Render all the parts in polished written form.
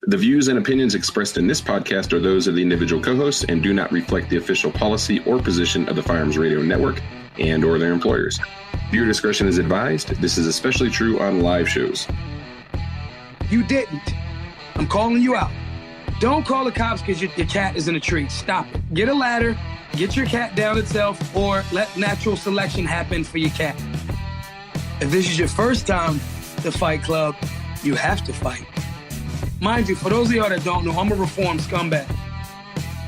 The views and opinions expressed in this podcast are those of the individual co-hosts and do not reflect the official policy or position of the Firearms Radio Network and or their employers. Viewer discretion is advised. This is especially true on live shows. You didn't. I'm calling you out. Don't call the cops because your cat is in a tree. Stop it. Get a ladder, get your cat down itself, or let natural selection happen for your cat. If this is your first time to Fight Club, you have to fight. Mind you, for those of y'all that don't know, I'm a reformed scumbag.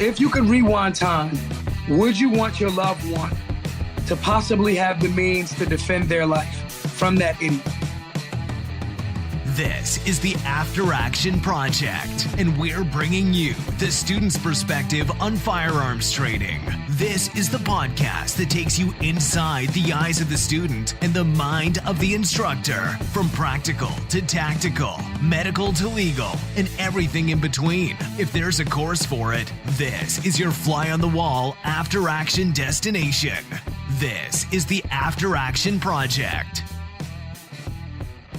If you could rewind time, would you want your loved one to possibly have the means to defend their life from that idiot? This is the After Action Project, and we're bringing you the student's perspective on firearms training. This is the podcast that takes you inside the eyes of the student and the mind of the instructor, from practical to tactical, medical to legal, and everything in between. If there's a course for it, this is your fly on the wall after action destination. This is the After Action Project.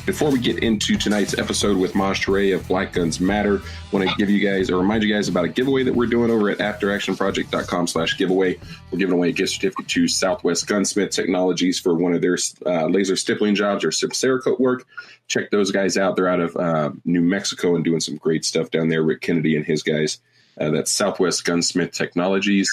Before we get into tonight's episode with Maj Toure of Black Guns Matter, I want to give you guys or remind you guys about a giveaway that we're doing over at afteractionproject.com/giveaway. We're giving away a gift certificate to Southwest Gunsmith Technologies for one of their laser stippling jobs or some Cerakote work. Check those guys out. They're out of New Mexico and doing some great stuff down there. Rick Kennedy and his guys. That's Southwest Gunsmith Technologies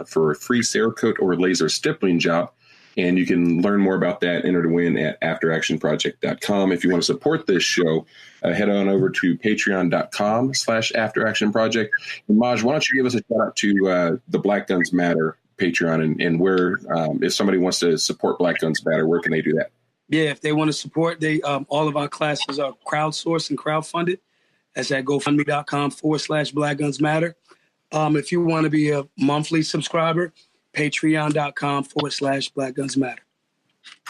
for a free Cerakote or laser stippling job. And you can learn more about that, enter to win at afteractionproject.com. If you want to support this show, head on over to patreon.com/afteractionproject. And Maj, why don't you give us a shout out to the Black Guns Matter Patreon and where, if somebody wants to support Black Guns Matter, where can they do that? Yeah, if they want to support, all of our classes are crowdsourced and crowdfunded. That's at gofundme.com/Black Guns Matter. If you want to be a monthly subscriber, patreon.com/Black Guns Matter.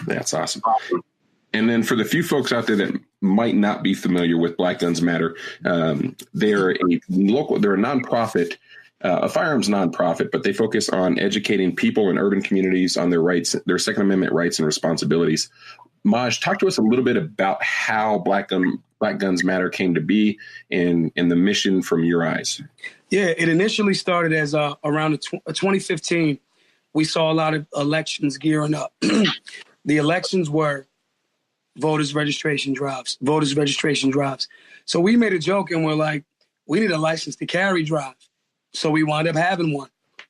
That's awesome. And then for the few folks out there that might not be familiar with Black Guns Matter, they're a nonprofit, a firearms nonprofit, but they focus on educating people in urban communities on their rights, their Second Amendment rights and responsibilities. Maj, talk to us a little bit about how Black Guns Matter came to be and the mission from your eyes. Yeah, it initially started as around 2015. We saw a lot of elections gearing up. The elections were voters registration drives. So we made a joke and we're like, we need a license to carry drive. So we wound up having one.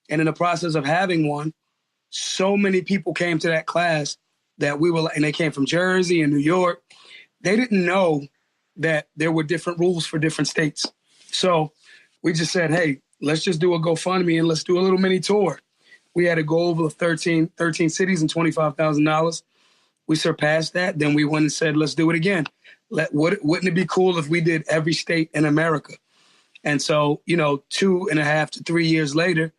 And in the process of having one, so many people came to that class that and they came from Jersey and New York. They didn't know that there were different rules for different states. So we just said, hey, let's just do a GoFundMe and let's do a little mini tour. We had a goal of 13 cities and $25,000. We surpassed that. Then we went and said, let's do it again. Wouldn't it be cool if we did every state in America? And so, 2.5 to 3 years later,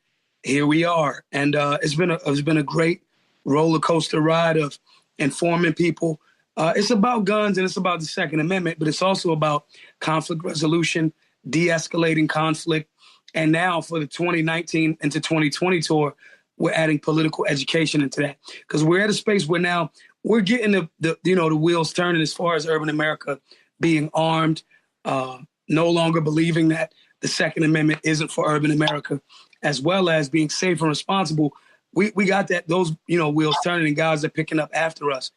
here we are. And it's been a great roller coaster ride of informing people. It's about guns and it's about the Second Amendment, but it's also about conflict resolution, de-escalating conflict. And now for the 2019 into 2020 tour, we're adding political education into that because we're at a space where now we're getting the wheels turning as far as urban America being armed, no longer believing that the Second Amendment isn't for urban America, as well as being safe and responsible. We got those wheels turning and guys are picking up after us.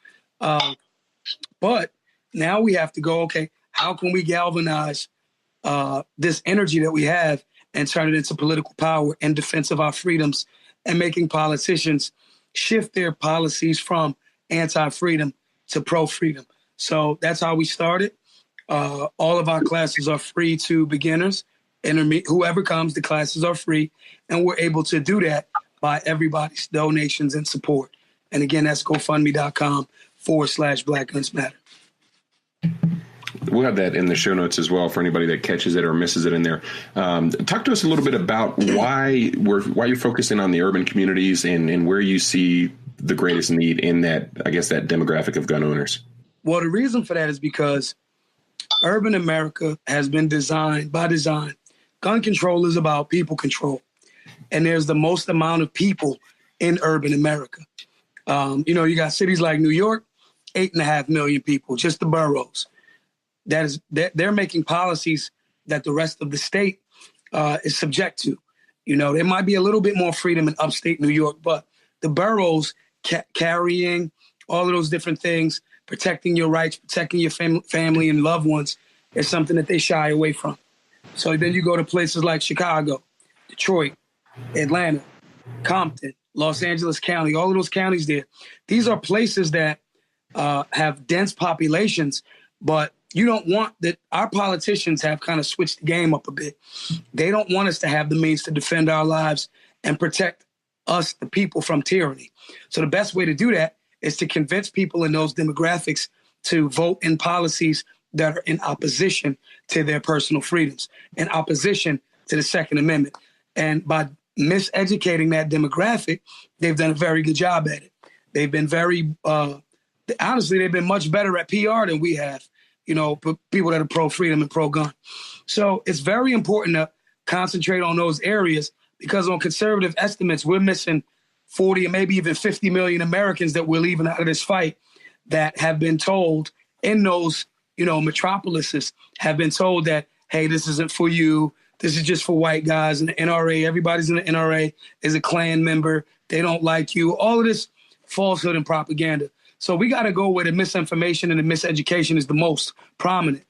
But now we have to go, okay, how can we galvanize this energy that we have and turn it into political power in defense of our freedoms and making politicians shift their policies from anti-freedom to pro-freedom. So that's how we started. All of our classes are free to beginners, intermediate, whoever comes, the classes are free. And we're able to do that by everybody's donations and support. And again, that's gofundme.com/Black Guns Matter. We'll have that in the show notes as well for anybody that catches it or misses it in there. Talk to us a little bit about why you're focusing on the urban communities and where you see the greatest need in that demographic of gun owners. Well, the reason for that is because urban America has been designed by design. Gun control is about people control. And there's the most amount of people in urban America. You got cities like New York, 8.5 million people, just the boroughs. They're making policies that the rest of the state is subject to. You know, there might be a little bit more freedom in upstate New York, but the boroughs carrying all of those different things, protecting your rights, protecting your family and loved ones is something that they shy away from. So then you go to places like Chicago, Detroit, Atlanta, Compton, Los Angeles County, all of those counties there. These are places that have dense populations, but you don't want that. Our politicians have kind of switched the game up a bit. They don't want us to have the means to defend our lives and protect us, the people, from tyranny. So the best way to do that is to convince people in those demographics to vote in policies that are in opposition to their personal freedoms, in opposition to the Second Amendment. And by miseducating that demographic, they've done a very good job at it. They've been very, honestly, they've been much better at PR than we have, you know, people that are pro-freedom and pro-gun. So it's very important to concentrate on those areas, because on conservative estimates, we're missing 40 or maybe even 50 million Americans that we're leaving out of this fight that have been told in those, you know, metropolises, have been told that, hey, this isn't for you. This is just for white guys in the NRA. Everybody's in the NRA is a Klan member. They don't like you. All of this falsehood and propaganda. So we got to go where the misinformation and the miseducation is the most prominent,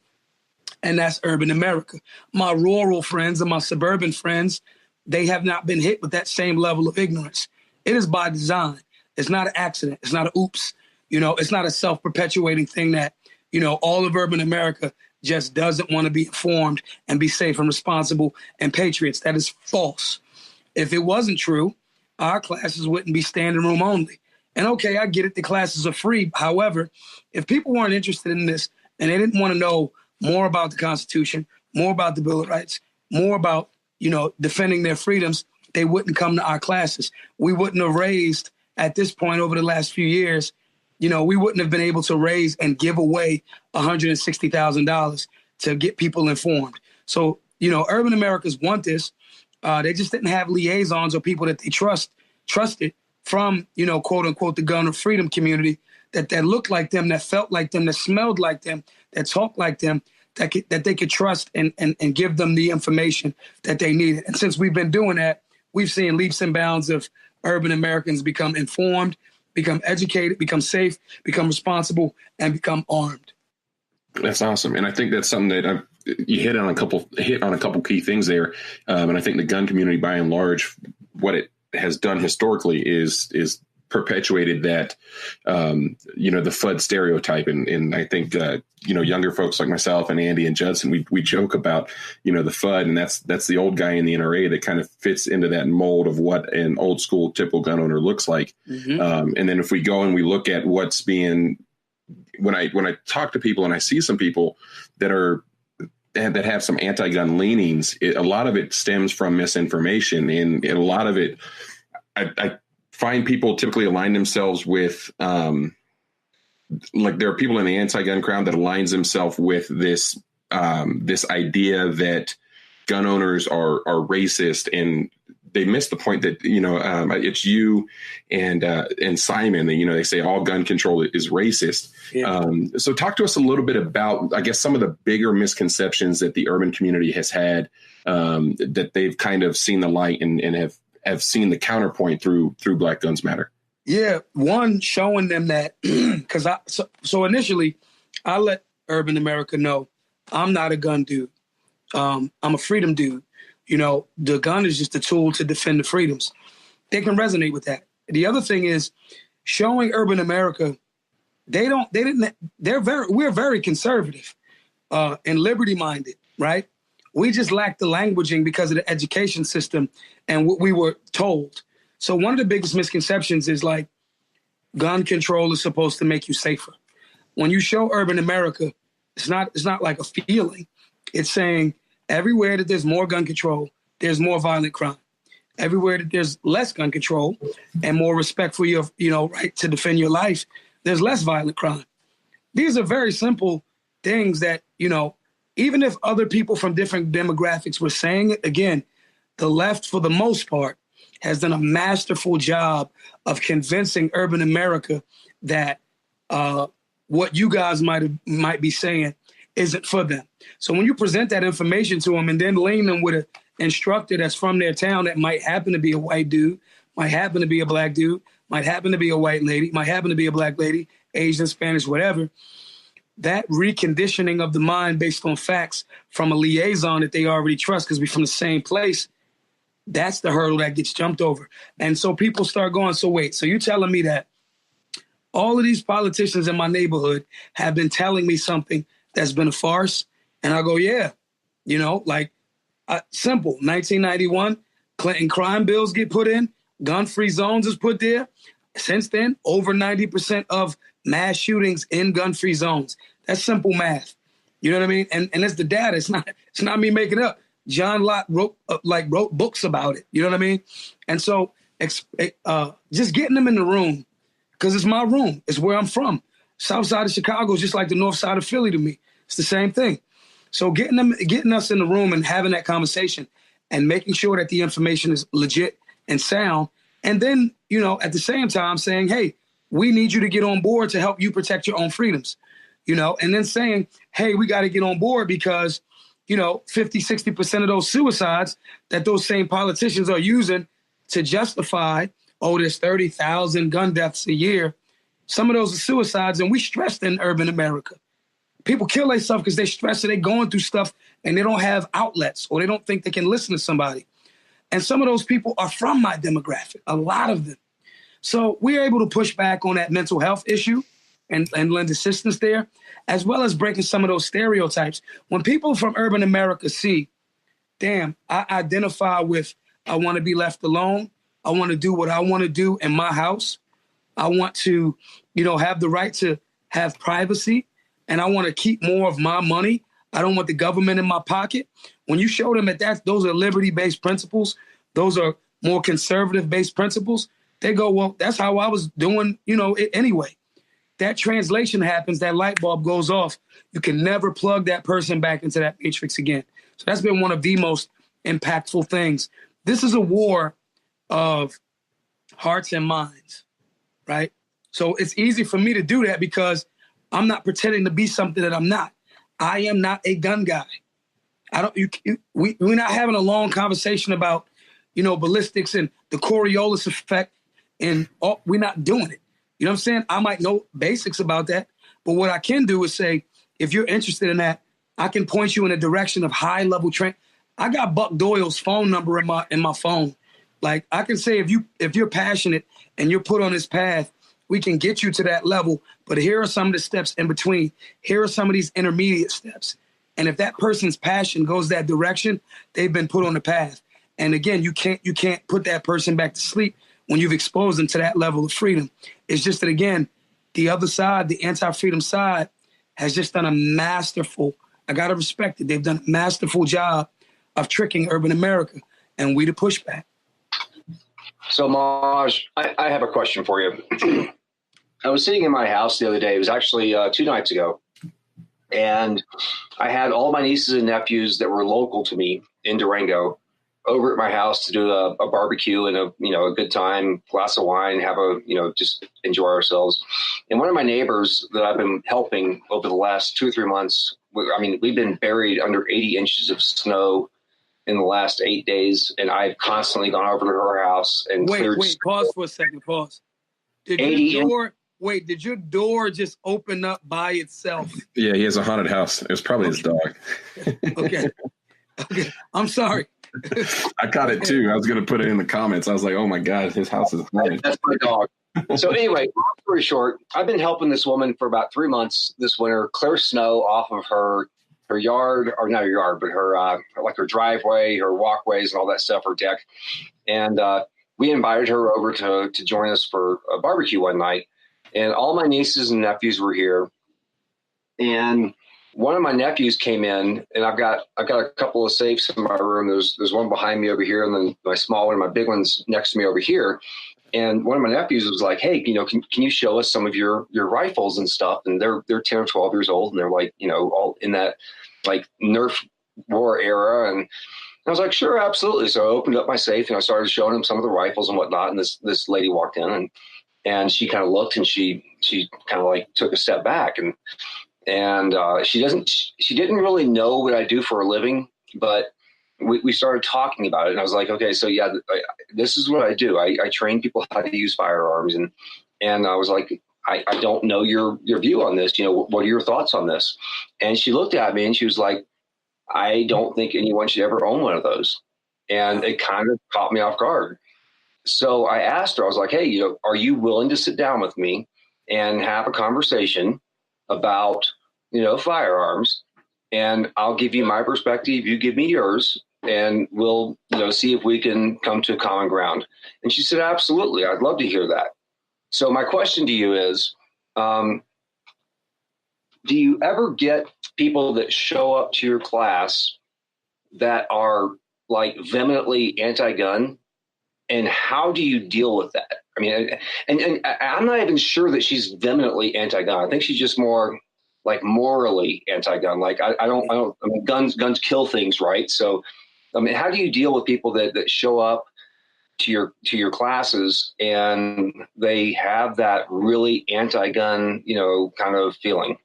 and that's urban America. My rural friends and my suburban friends, they have not been hit with that same level of ignorance. It is by design. It's not an accident. It's not an oops. You know, it's not a self-perpetuating thing that, you know, all of urban America just doesn't want to be informed and be safe and responsible and patriots. That is false. If it wasn't true, our classes wouldn't be standing room only. And okay, I get it, the classes are free. However, if people weren't interested in this and they didn't want to know more about the Constitution, more about the Bill of Rights, more about, you know, defending their freedoms, they wouldn't come to our classes. We wouldn't have raised, at this point over the last few years, you know, we wouldn't have been able to raise and give away $160,000 to get people informed. So, you know, urban Americans want this. They just didn't have liaisons or people that they trusted from, you know, quote unquote, the gun or freedom community that looked like them, that felt like them, that smelled like them, that talked like them, that they could trust and give them the information that they needed. And since we've been doing that, we've seen leaps and bounds of urban Americans become informed, become educated, become safe, become responsible, and become armed. That's awesome. And I think that's something that you hit on a couple key things there. And I think the gun community, by and large, what it has done historically is perpetuated that, you know, the FUD stereotype. And I think, you know, younger folks like myself and Andy and Judson, we joke about, you know, the FUD, and that's the old guy in the NRA that kind of fits into that mold of what an old school typical gun owner looks like. Mm-hmm. And then if we go and we look at what's being, when I talk to people and I see some people that have some anti-gun leanings, a lot of it stems from misinformation, and a lot of it, I find people typically align themselves with, like there are people in the anti-gun crowd that aligns themselves with this idea that gun owners are racist, and they miss the point that, you know, it's you and Simon that, you know, they say all gun control is racist. Yeah. So talk to us a little bit about, I guess, some of the bigger misconceptions that the urban community has had, that they've kind of seen the light and have seen the counterpoint through Black Guns Matter. Yeah, one, showing them that, because so initially I let urban America know I'm not a gun dude. I'm a freedom dude. You know, the gun is just a tool to defend the freedoms. They can resonate with that. The other thing is showing urban America, we're very conservative and liberty minded, right? We just lack the languaging because of the education system and what we were told. So one of the biggest misconceptions is like gun control is supposed to make you safer. When you show urban America, it's not like a feeling. It's saying everywhere that there's more gun control, there's more violent crime. Everywhere that there's less gun control and more respect for your, you know, right to defend your life, there's less violent crime. These are very simple things that, you know, even if other people from different demographics were saying it, again, the left, for the most part, has done a masterful job of convincing urban America that what you guys might be saying isn't for them. So when you present that information to them and then link them with an instructor that's from their town that might happen to be a white dude, might happen to be a black dude, might happen to be a white lady, might happen to be a black lady, Asian, Spanish, whatever, that reconditioning of the mind based on facts from a liaison that they already trust because we're from the same place, that's the hurdle that gets jumped over. And so people start going, so wait, so you're telling me that all of these politicians in my neighborhood have been telling me something that's been a farce? And I go, yeah. You know, like, simple. 1991, Clinton crime bills get put in, gun-free zones is put there. Since then, over 90% of mass shootings in gun-free zones. That's simple math. You know what I mean? And it's the data. It's not me making it up. John Locke wrote books about it. You know what I mean? And so just getting them in the room, because it's my room. It's where I'm from. South side of Chicago is just like the north side of Philly to me. It's the same thing. So getting us in the room and having that conversation and making sure that the information is legit and sound. And then, you know, at the same time saying, hey, we need you to get on board to help you protect your own freedoms, you know, and then saying, hey, we got to get on board because, you know, 50, 60% of those suicides that those same politicians are using to justify, oh, there's 30,000 gun deaths a year. Some of those are suicides, and we stressed in urban America. People kill themselves because they stress and they're going through stuff and they don't have outlets or they don't think they can listen to somebody. And some of those people are from my demographic, a lot of them. So we're able to push back on that mental health issue and lend assistance there, as well as breaking some of those stereotypes. When people from urban America see, damn, I identify with, I want to be left alone. I want to do what I want to do in my house. I want to, you know, have the right to have privacy, and I want to keep more of my money. I don't want the government in my pocket. When you show them that those are liberty-based principles, those are more conservative-based principles, they go, well, that's how I was doing, you know, it anyway. That translation happens, that light bulb goes off. You can never plug that person back into that matrix again. So that's been one of the most impactful things. This is a war of hearts and minds, right? So it's easy for me to do that because I'm not pretending to be something that I'm not. I am not a gun guy. We're not having a long conversation about, you know, ballistics and the Coriolis effect, and we're not doing it. You know what I'm saying? I might know basics about that, but what I can do is say, if you're interested in that, I can point you in a direction of high-level training. I got Buck Doyle's phone number in my phone. Like, I can say, if you're passionate and you're put on this path, we can get you to that level, but here are some of the steps in between. Here are some of these intermediate steps. And if that person's passion goes that direction, they've been put on the path. And again, you can't put that person back to sleep when you've exposed them to that level of freedom. It's just that, again, the other side, the anti-freedom side, has just done a masterful, I got to respect it, they've done a masterful job of tricking urban America, and we the pushback. So, Maj, I have a question for you. I was sitting in my house the other day. It was actually 2 nights ago. And I had all my nieces and nephews that were local to me in Durango over at my house to do a barbecue and a good time, glass of wine, just enjoy ourselves. And one of my neighbors that I've been helping over the last 2 or 3 months, we've been buried under 80 inches of snow in the last 8 days, and I've constantly gone over to her house and cleared. Wait, pause for a second. Pause. Did your door just open up by itself? Yeah, he has a haunted house. It was probably his dog. Okay. I'm sorry. I caught it too. I was going to put it in the comments. I was like, oh my God, his house is haunted. That's my dog. So anyway, long story short, I've been helping this woman for about 3 months this winter clear snow off of her yard, or not her yard, but her driveway, her walkways and all that stuff, her deck. And we invited her over to join us for a barbecue one night. And all my nieces and nephews were here. And one of my nephews came in, and I've got a couple of safes in my room. There's one behind me over here, and then my small one, my big one's next to me over here. And one of my nephews was like, hey, can you show us some of your rifles and stuff? And they're 10 or 12 years old, and they're like, all in that like Nerf war era. And I was like, sure, absolutely. So I opened up my safe and I started showing him some of the rifles and whatnot. And this lady walked in and she kind of looked and she kind of like took a step back. And And she didn't really know what I do for a living, but we started talking about it. And I was like, okay, so yeah, this is what I do. I train people how to use firearms. And I was like, I don't know your view on this. What are your thoughts on this? And she looked at me and she was like, I don't think anyone should ever own one of those. And it kind of caught me off guard. So I asked her, I was like, hey, are you willing to sit down with me and have a conversation about, firearms? And I'll give you my perspective, you give me yours, and we'll, see if we can come to common ground. And she said, absolutely. I'd love to hear that. So my question to you is, do you ever get people that show up to your class that are like vehemently anti-gun? And how do you deal with that? I mean, and I'm not even sure that she's vehemently anti-gun. I think she's just more like morally anti-gun. Like I mean, guns kill things, right? So, I mean, how do you deal with people that show up to your classes and they have that really anti-gun, kind of feeling?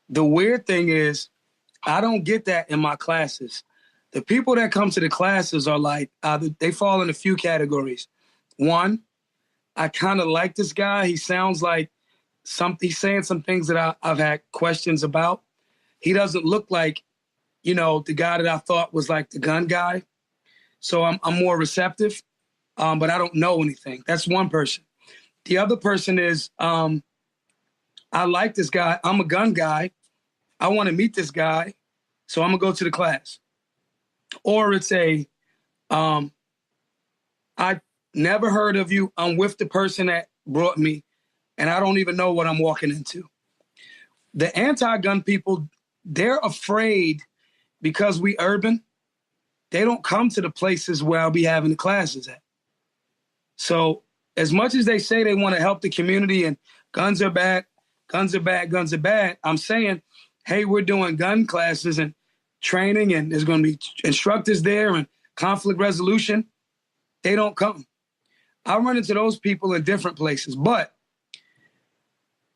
The weird thing is, I don't get that in my classes. The people that come to the classes are like, they fall in a few categories. One, I kind of like this guy. He sounds like he's saying some things that I've had questions about. He doesn't look like, the guy that I thought was like the gun guy. So I'm more receptive, but I don't know anything. That's one person. The other person is, I like this guy. I'm a gun guy. I want to meet this guy. So I'm going to go to the class. Or it's I never heard of you. I'm with the person that brought me, and I don't even know what I'm walking into. The anti-gun people, they're afraid because we urban. They don't come to the places where I'll be having the classes at. So as much as they say they want to help the community and guns are bad, guns are bad, guns are bad, I'm saying, hey, we're doing gun classes and training, and there's going to be instructors there and conflict resolution. They don't come. I run into those people in different places. But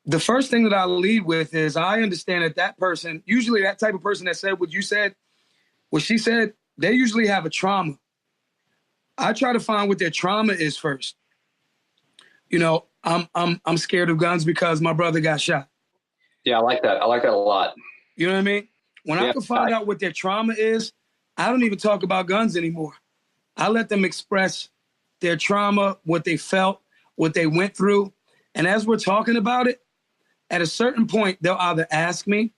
the first thing that I lead with is I understand that person, usually that type of person that said what you said, what she said, they usually have a trauma. I try to find what their trauma is first. I'm scared of guns because my brother got shot. Yeah, I like that. I like that a lot. You know what I mean? When I can find out what their trauma is, I don't even talk about guns anymore. I let them express their trauma, what they felt, what they went through. And as we're talking about it, at a certain point, they'll either ask me,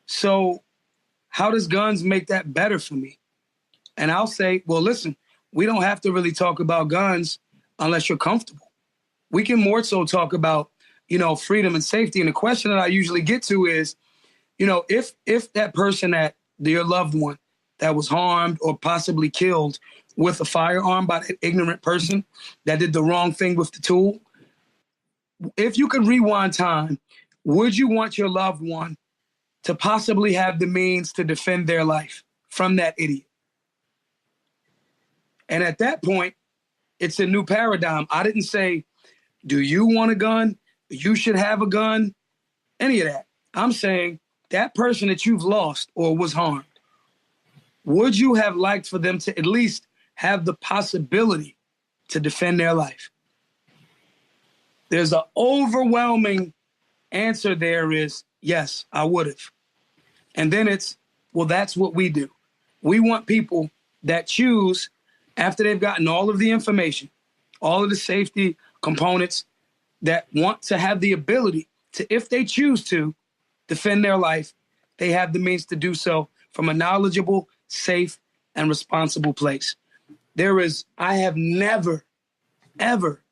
so how does guns make that better for me? And I'll say, well, listen, we don't have to really talk about guns unless you're comfortable. We can more so talk about, freedom and safety. And the question that I usually get to is, if that person your loved one that was harmed or possibly killed with a firearm by that ignorant person that did the wrong thing with the tool, if you could rewind time, would you want your loved one to possibly have the means to defend their life from that idiot? And at that point, it's a new paradigm. I didn't say, do you want a gun? You should have a gun. Any of that. I'm saying that person that you've lost or was harmed, would you have liked for them to at least have the possibility to defend their life? There's an overwhelming answer there is, yes, I would have. And then it's, well, that's what we do. We want people that choose, after they've gotten all of the information, all of the safety components, that want to have the ability to, if they choose to, defend their life, they have the means to do so from a knowledgeable, safe, and responsible place. I have never, ever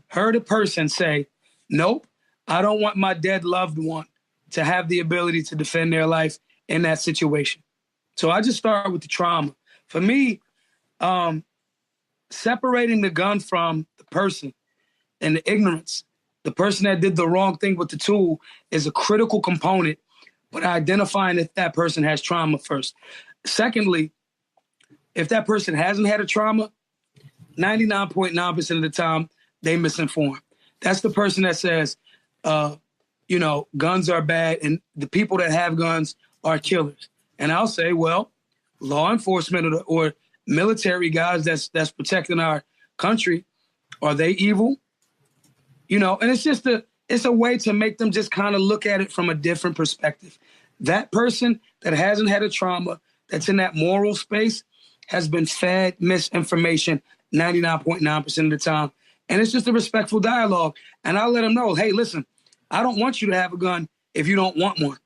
heard a person say, nope, I don't want my dead loved one to have the ability to defend their life in that situation. So I just start with the trauma. For me, separating the gun from the person and the ignorance, the person that did the wrong thing with the tool, is a critical component, but identifying if that person has trauma first. Secondly, if that person hasn't had a trauma, 99.9% of the time, they misinform. That's the person that says, guns are bad and the people that have guns are killers. And I'll say, well, law enforcement or military guys that's protecting our country, are they evil? And it's a way to make them just kind of look at it from a different perspective. That person that hasn't had a trauma, that's in that moral space, has been fed misinformation 99.9% of the time. And it's just a respectful dialogue. And I'll let them know, hey, listen, I don't want you to have a gun if you don't want one.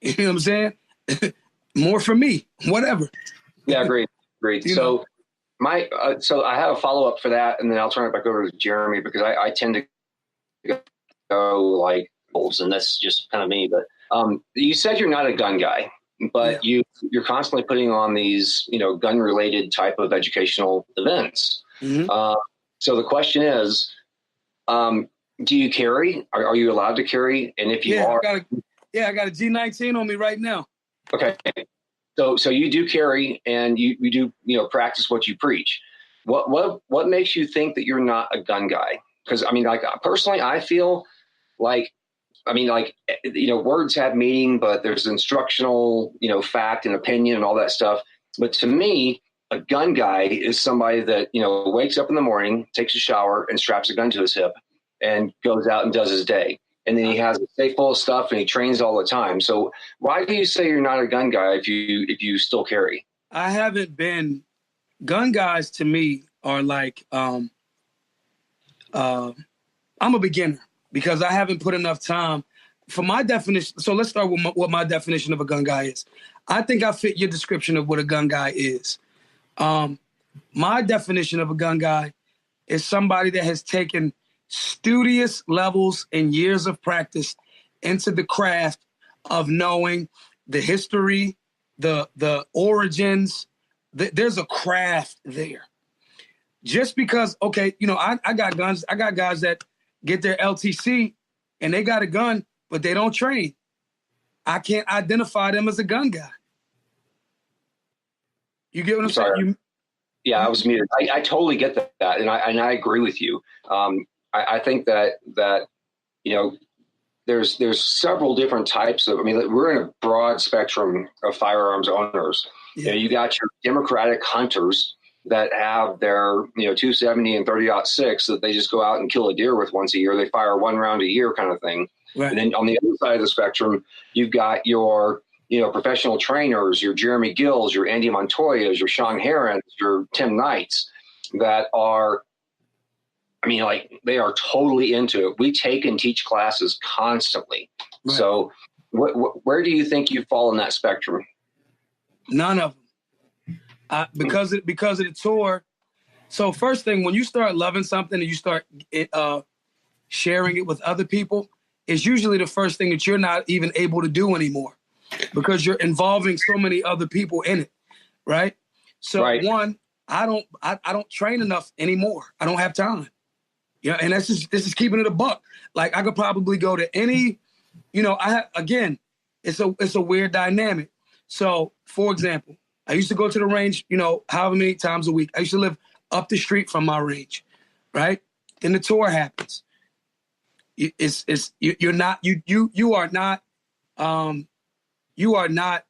You know what I'm saying? More for me, whatever. Yeah, agreed. So so I have a follow-up for that, and then I'll turn it back over to Jeremy, because I tend to go like wolves, and that's just kind of me. But you said you're not a gun guy, but you're constantly putting on these, gun-related type of educational events. Mm-hmm. So the question is, do you carry? Are you allowed to carry? And if you are, I got a G19 on me right now. Okay. So you do carry, and you do, practice what you preach. What makes you think that you're not a gun guy? Because personally, I feel like, words have meaning, but there's instructional, fact and opinion and all that stuff. But to me, a gun guy is somebody that, wakes up in the morning, takes a shower, and straps a gun to his hip and goes out and does his day. And then he has a safe full of stuff, and he trains all the time. So why do you say you're not a gun guy if you still carry? I haven't been. Gun guys to me are like, I'm a beginner because I haven't put enough time for my definition. So let's start with what my definition of a gun guy is. I think I fit your description of what a gun guy is. My definition of a gun guy is somebody that has taken studious levels and years of practice into the craft of knowing the history, the origins. There's a craft there. Just because, I got guns. I got guys that get their LTC and they got a gun, but they don't train. I can't identify them as a gun guy. You get what I'm saying? Yeah, I was muted. I totally get that, and I agree with you. I think that there's several different types of. We're in a broad spectrum of firearms owners. Yeah. You got your democratic hunters that have their 270 and 30-06 that they just go out and kill a deer with once a year. They fire one round a year, kind of thing. Right. And then on the other side of the spectrum, you've got your professional trainers, your Jeremy Gills, your Andy Montoyas, your Sean Herons, your Tim Knights that are. They are totally into it. We take and teach classes constantly. Right. So where do you think you fall in that spectrum? None of them. Because of the tour. So first thing, when you start loving something and you start sharing it with other people, it's usually the first thing that you're not even able to do anymore because you're involving so many other people in it, right? So one, I don't train enough anymore. I don't have time. And this is keeping it a buck. Like I could probably go to any, it's a weird dynamic. So for example, I used to go to the range, however many times a week. I used to live up the street from my range, right? Then the tour happens. You are not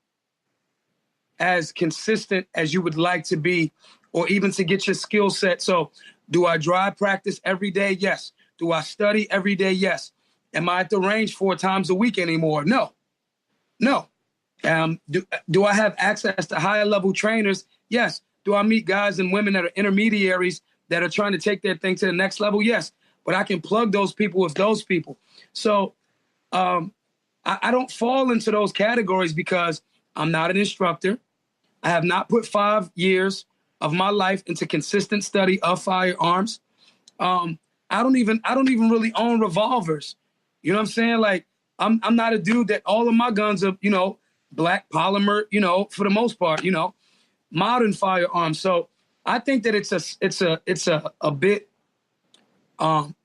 as consistent as you would like to be, or even to get your skill set. So do I drive practice every day? Yes. Do I study every day? Yes. Am I at the range 4 times a week anymore? No. Do I have access to higher level trainers? Yes. Do I meet guys and women that are intermediaries that are trying to take their thing to the next level? Yes. But I can plug those people with those people. So I don't fall into those categories because I'm not an instructor. I have not put 5 years of my life into consistent study of firearms. I don't even really own revolvers. You know what I'm saying? Like I'm not a dude that all of my guns are, black polymer, for the most part, modern firearms. So I think that it's a bit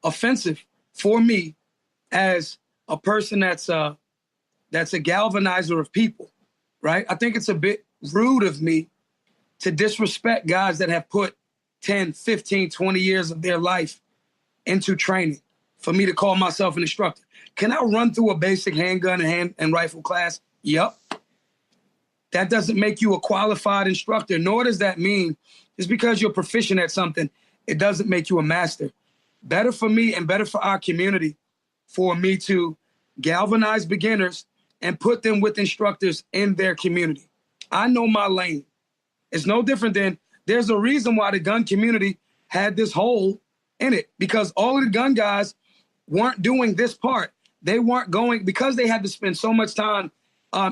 offensive for me as a person that's a galvanizer of people, right? I think it's a bit rude of me to disrespect guys that have put 10, 15, 20 years of their life into training for me to call myself an instructor. Can I run through a basic handgun and rifle class? Yep. That doesn't make you a qualified instructor, nor does that mean just because you're proficient at something, it doesn't make you a master. Better for me and better for our community for me to galvanize beginners and put them with instructors in their community. I know my lane. It's no different than there's a reason why the gun community had this hole in it, because all of the gun guys weren't doing this part. They weren't going because they had to spend so much time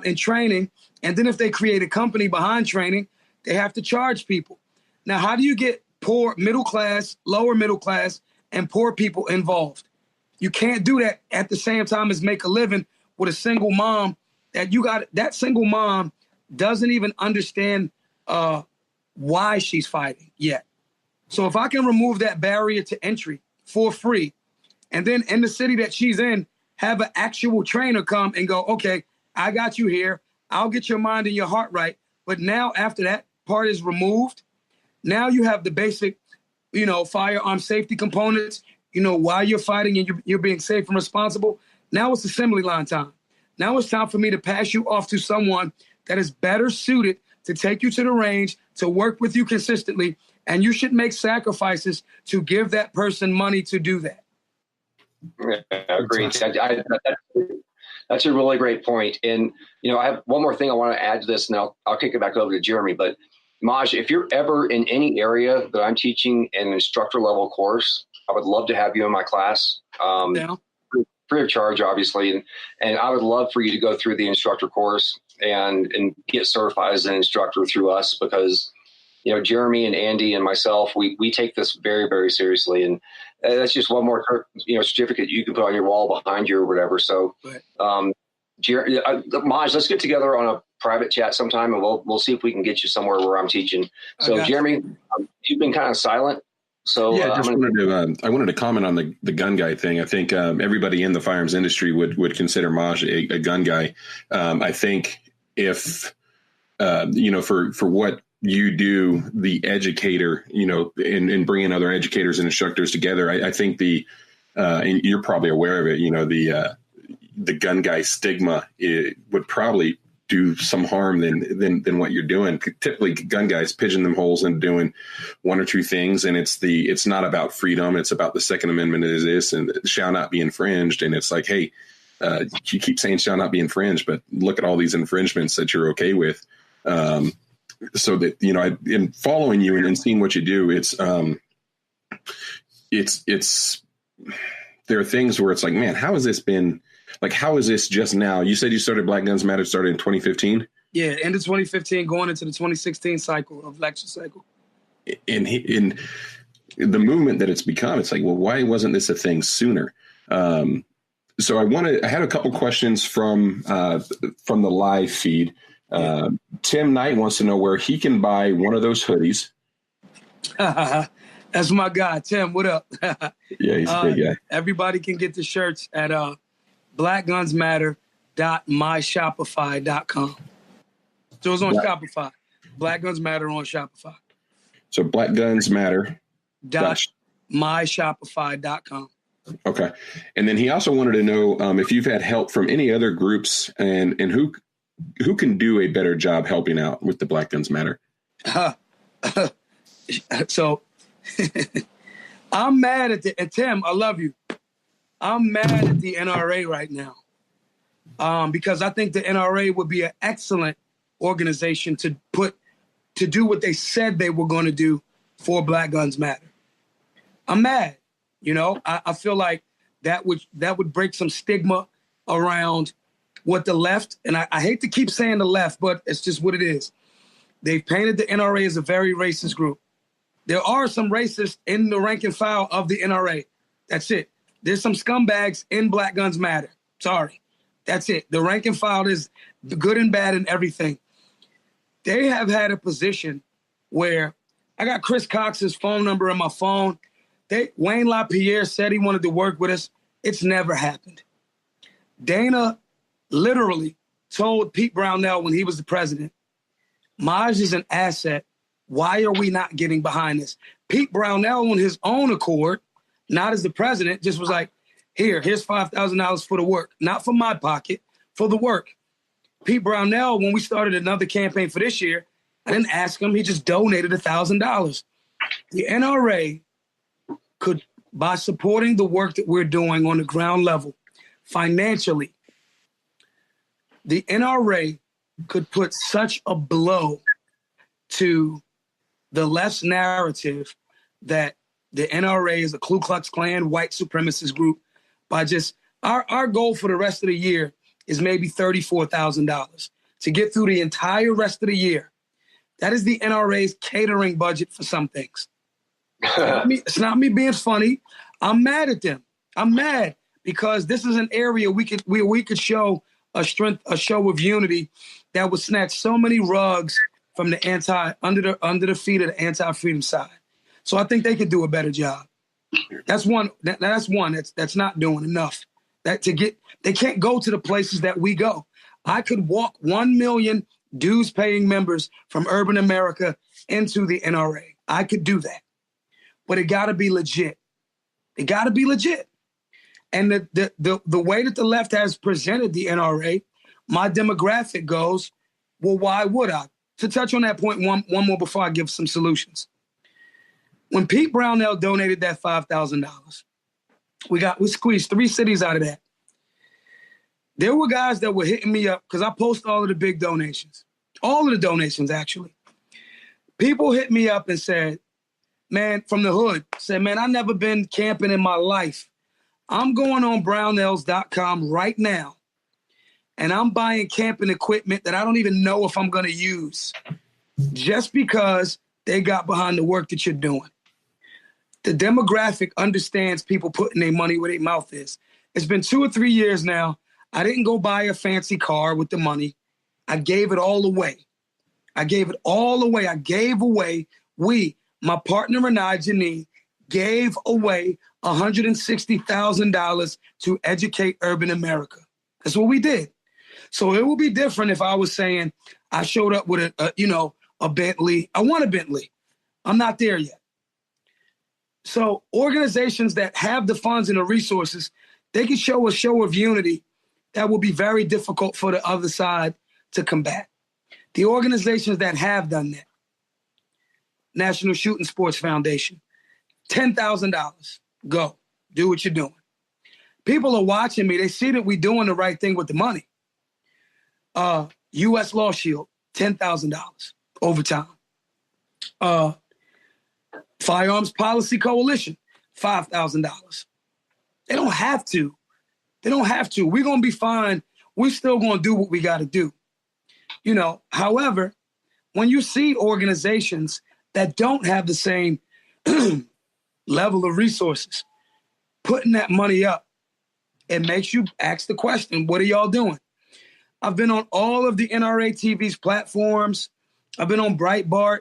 in training. And then if they create a company behind training, they have to charge people. Now, how do you get poor middle class, lower middle class, and poor people involved? You can't do that at the same time as make a living with a single mom that single mom doesn't even understand why she's fighting yet. So if I can remove that barrier to entry for free, and then in the city that she's in, have an actual trainer come and go, okay, I got you here. I'll get your mind and your heart right. But now after that part is removed, now you have the basic, firearm safety components, while you're fighting and you're being safe and responsible. Now it's assembly line time. Now it's time for me to pass you off to someone that is better suited to take you to the range, to work with you consistently, and you should make sacrifices to give that person money to do that. Yeah, agreed. That's a really great point. And, I have one more thing I want to add to this, and I'll kick it back over to Jeremy. But Maj, if you're ever in any area that I'm teaching an instructor level course, I would love to have you in my class. Free of charge, obviously. And I would love for you to go through the instructor course and get certified as an instructor through us, because, Jeremy and Andy and myself, we take this very, very seriously. And that's just one more, certificate you can put on your wall behind you or whatever. So, Maj, let's get together on a private chat sometime, and we'll see if we can get you somewhere where I'm teaching. So, Jeremy, you've been kind of silent. So yeah, I wanted to comment on the gun guy thing. I think everybody in the firearms industry would consider Maj a gun guy. I think if for what you do, the educator, in bringing other educators and instructors together, I think and you're probably aware of it. The gun guy stigma would probably do some harm than what you're doing. Typically, gun guys pigeon them holes into doing one or two things, and it's not about freedom. It's about the Second Amendment is this and shall not be infringed. And it's like, hey, you keep saying shall not be infringed, but look at all these infringements that you're okay with. So that in following you and seeing what you do, it's there are things where it's like, man, how has this been? Like, how is this just now? You said you started Black Guns Matter started in 2015? Yeah, end of 2015, going into the 2016 cycle of lecture cycle. In the movement that it's become, it's like, well, why wasn't this a thing sooner? So I had a couple questions from the live feed. Tim Knight wants to know where he can buy one of those hoodies. That's my guy. Tim, what up? Yeah, he's a big guy. Everybody can get the shirts at blackgunsmatter.myshopify.com. So it's on Shopify. Black Guns Matter on Shopify. So blackgunsmatter.myshopify.com. Okay. And then he also wanted to know if you've had help from any other groups and who can do a better job helping out with the Black Guns Matter. So I'm mad at Tim, I love you. I'm mad at the NRA right now because I think the NRA would be an excellent organization to do what they said they were going to do for Black Guns Matter. I'm mad. I feel like that would break some stigma around what the left, and I hate to keep saying the left, but it's just what it is. They've painted the NRA as a very racist group. There are some racists in the rank and file of the NRA. That's it. There's some scumbags in Black Guns Matter. Sorry. That's it. The rank and file is the good and bad and everything. They have had a position where I got Chris Cox's phone number on my phone. Wayne LaPierre said he wanted to work with us. It's never happened. Dana literally told Pete Brownell when he was the president, Maj is an asset. Why are we not getting behind this? Pete Brownell, on his own accord, not as the president, just was like, here's $5,000 for the work. Not for my pocket, for the work. Pete Brownell, when we started another campaign for this year, I didn't ask him. He just donated $1,000. The NRA could, by supporting the work that we're doing on the ground level financially, the NRA could put such a blow to the left's narrative that the NRA is a Ku Klux Klan white supremacist group by just our goal for the rest of the year is maybe $34,000 to get through the entire rest of the year. That is the NRA's catering budget for some things. It's not me being funny. I'm mad at them. I'm mad because this is an area we could show a show of unity that would snatch so many rugs from the under the feet of the anti-freedom side. So I think they could do a better job. That's one. That's not doing enough. They can't go to the places that we go. I could walk 1 million dues-paying members from urban America into the NRA. I could do that, but it got to be legit. It got to be legit. And the way that the left has presented the NRA, my demographic goes, well, why would I? To touch on that point one more before I give some solutions. When Pete Brownell donated that $5,000, we squeezed 3 cities out of that. There were guys that were hitting me up because I post all of the big donations, all of the donations, actually. People hit me up and said, man, from the hood, said, man, I've never been camping in my life. I'm going on brownells.com right now, and I'm buying camping equipment that I don't even know if I'm going to use just because they got behind the work that you're doing. The demographic understands people putting their money where their mouth is. It's been 2 or 3 years now. I didn't go buy a fancy car with the money. I gave it all away. I gave away. My partner and I, Janine, gave away $160,000 to educate urban America. That's what we did. So it would be different if I was saying I showed up with a Bentley. I want a Bentley. I'm not there yet. So organizations that have the funds and the resources, they can show a show of unity that will be very difficult for the other side to combat. The organizations that have done that, National Shooting Sports Foundation, $10,000, go, do what you're doing. People are watching me. They see that we're doing the right thing with the money. U.S. Law Shield, $10,000 over time. Firearms Policy Coalition, $5,000. They don't have to. We're going to be fine. We're still going to do what we got to do. However, when you see organizations that don't have the same level of resources putting that money up, it makes you ask the question, what are y'all doing? I've been on all of the NRA TV's platforms. I've been on Breitbart.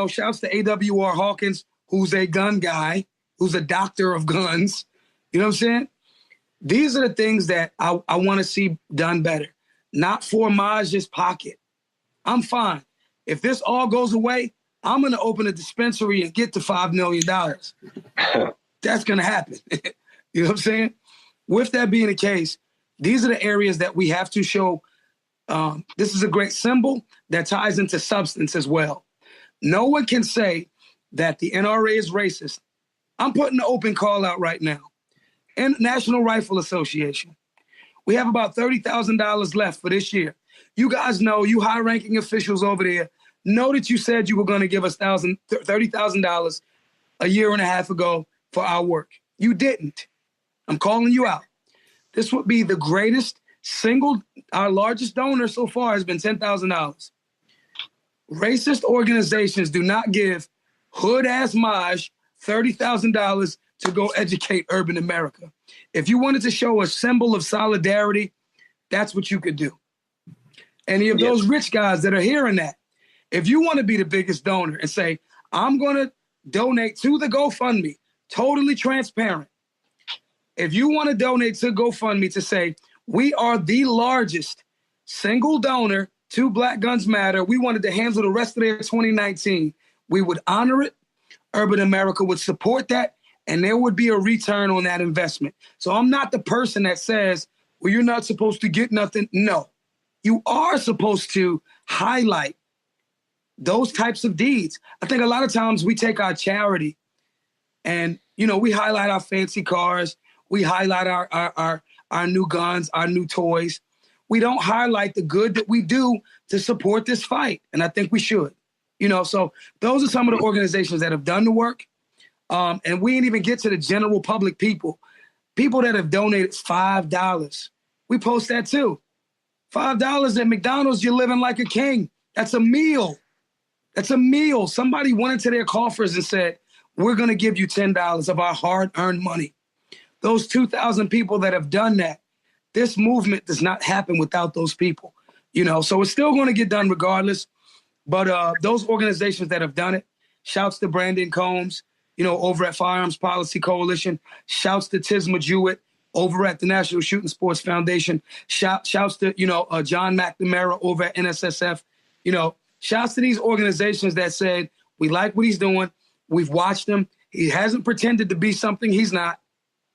Shouts to AWR Hawkins, who's a gun guy, who's a doctor of guns. You know what I'm saying? These are the things that I want to see done better. Not for Maj's pocket. I'm fine. If this all goes away, I'm going to open a dispensary and get to $5 million. That's going to happen. You know what I'm saying? With that being the case, these are the areas that we have to show. This is a great symbol that ties into substance as well. No one can say that the NRA is racist. I'm putting an open call out right now. And National Rifle Association. We have about $30,000 left for this year. You guys know, you high-ranking officials over there, know that you said you were going to give us $30,000 a year and a half ago for our work. You didn't. I'm calling you out. This would be the greatest our largest donor so far has been $10,000. Racist organizations do not give hood-ass Maj $30,000 to go educate urban America. If you wanted to show a symbol of solidarity, that's what you could do. Any of those rich guys that are hearing that, if you want to be the biggest donor and say, I'm going to donate to the GoFundMe, totally transparent. If you want to donate to GoFundMe to say, we are the largest single donor to Black Guns Matter, we wanted to handle the rest of their 2019, we would honor it. Urban America would support that, and there would be a return on that investment. So I'm not the person that says, well, you're not supposed to get nothing. No, you are supposed to highlight those types of deeds. I think a lot of times we take our charity and, we highlight our fancy cars. We highlight our new guns, our new toys. We don't highlight the good that we do to support this fight. And I think we should, so those are some of the organizations that have done the work. And we didn't even get to the general public people that have donated $5. We post that too. $5 at McDonald's, you're living like a king. That's a meal. That's a meal. Somebody went into their coffers and said, we're going to give you $10 of our hard-earned money. Those 2,000 people that have done that, this movement does not happen without those people. So it's still going to get done regardless. But those organizations that have done it, shouts to Brandon Combs, over at Firearms Policy Coalition, shouts to Tisma Jewett over at the National Shooting Sports Foundation, shouts to, John McNamara over at NSSF, shouts to these organizations that said, we like what he's doing. We've watched him. He hasn't pretended to be something he's not.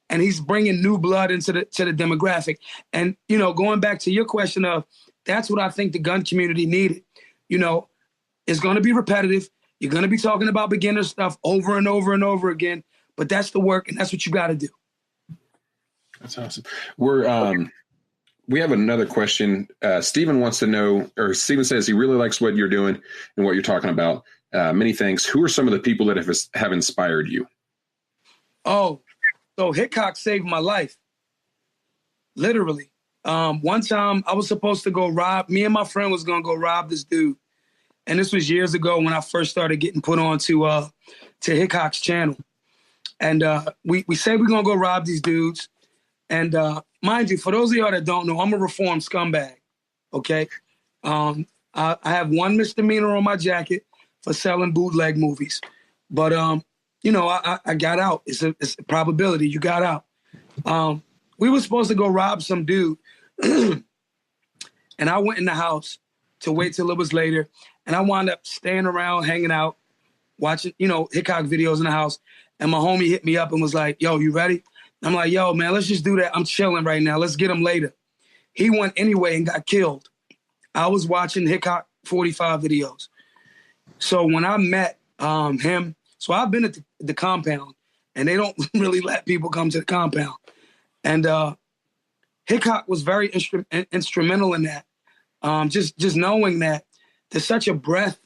And he's bringing new blood into the demographic. And, going back to your question of, that's what I think the gun community needed. It's going to be repetitive. You're going to be talking about beginner stuff over and over and over again, but that's the work and that's what you got to do. That's awesome. We have another question. Steven wants to know, or Steven says he really likes what you're doing and what you're talking about. Many thanks. Who are some of the people that have inspired you? Oh, so Hickok saved my life. Literally. One time I was supposed to go me and my friend was going to go rob this dude. And this was years ago when I first started getting put on to Hickok's channel. And we said we're going to go rob these dudes. And mind you, for those of y'all that don't know, I'm a reformed scumbag, okay? I have one misdemeanor on my jacket for selling bootleg movies. But, I got out. It's a probability you got out. We were supposed to go rob some dude. And I went in the house to wait till it was later. And I wound up staying around, hanging out, watching, Hickok videos in the house. And my homie hit me up and was like, yo, you ready? I'm like, yo, man, let's just do that. I'm chilling right now. Let's get him later. He went anyway and got killed. I was watching Hickok 45 videos. So when I met him, so I've been at the compound, and they don't really let people come to the compound. And Hickok was very instrumental in that. Just knowing that there's such a breadth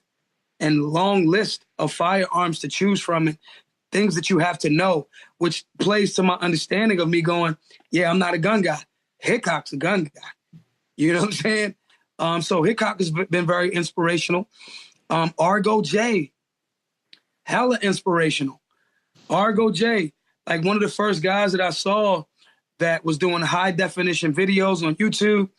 and long list of firearms to choose from and things that you have to know, which plays to my understanding of me going, yeah, I'm not a gun guy. Hickok's a gun guy. You know what I'm saying? So Hickok has been very inspirational. Argo J, hella inspirational. Argo J, like one of the first guys that I saw that was doing high definition videos on YouTube.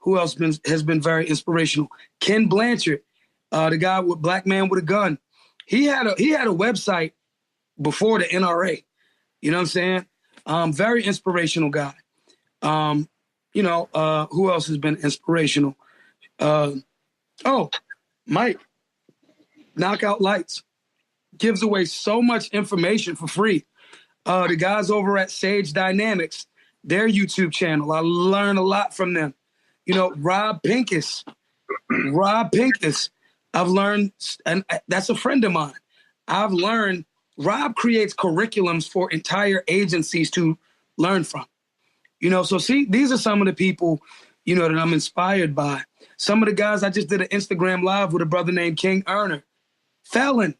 Who else has been very inspirational? Ken Blanchard, the guy with Black Man with a Gun. He had a website before the NRA. You know what I'm saying? Very inspirational guy. Who else has been inspirational? Mike, Knockout Lights, gives away so much information for free. The guys over at Sage Dynamics, their YouTube channel, I learn a lot from them. Rob Pincus, I've learned, and that's a friend of mine. I've learned Rob creates curriculums for entire agencies to learn from. So see, these are some of the people, that I'm inspired by. Some of the guys, I just did an Instagram live with a brother named King Erner. Felon,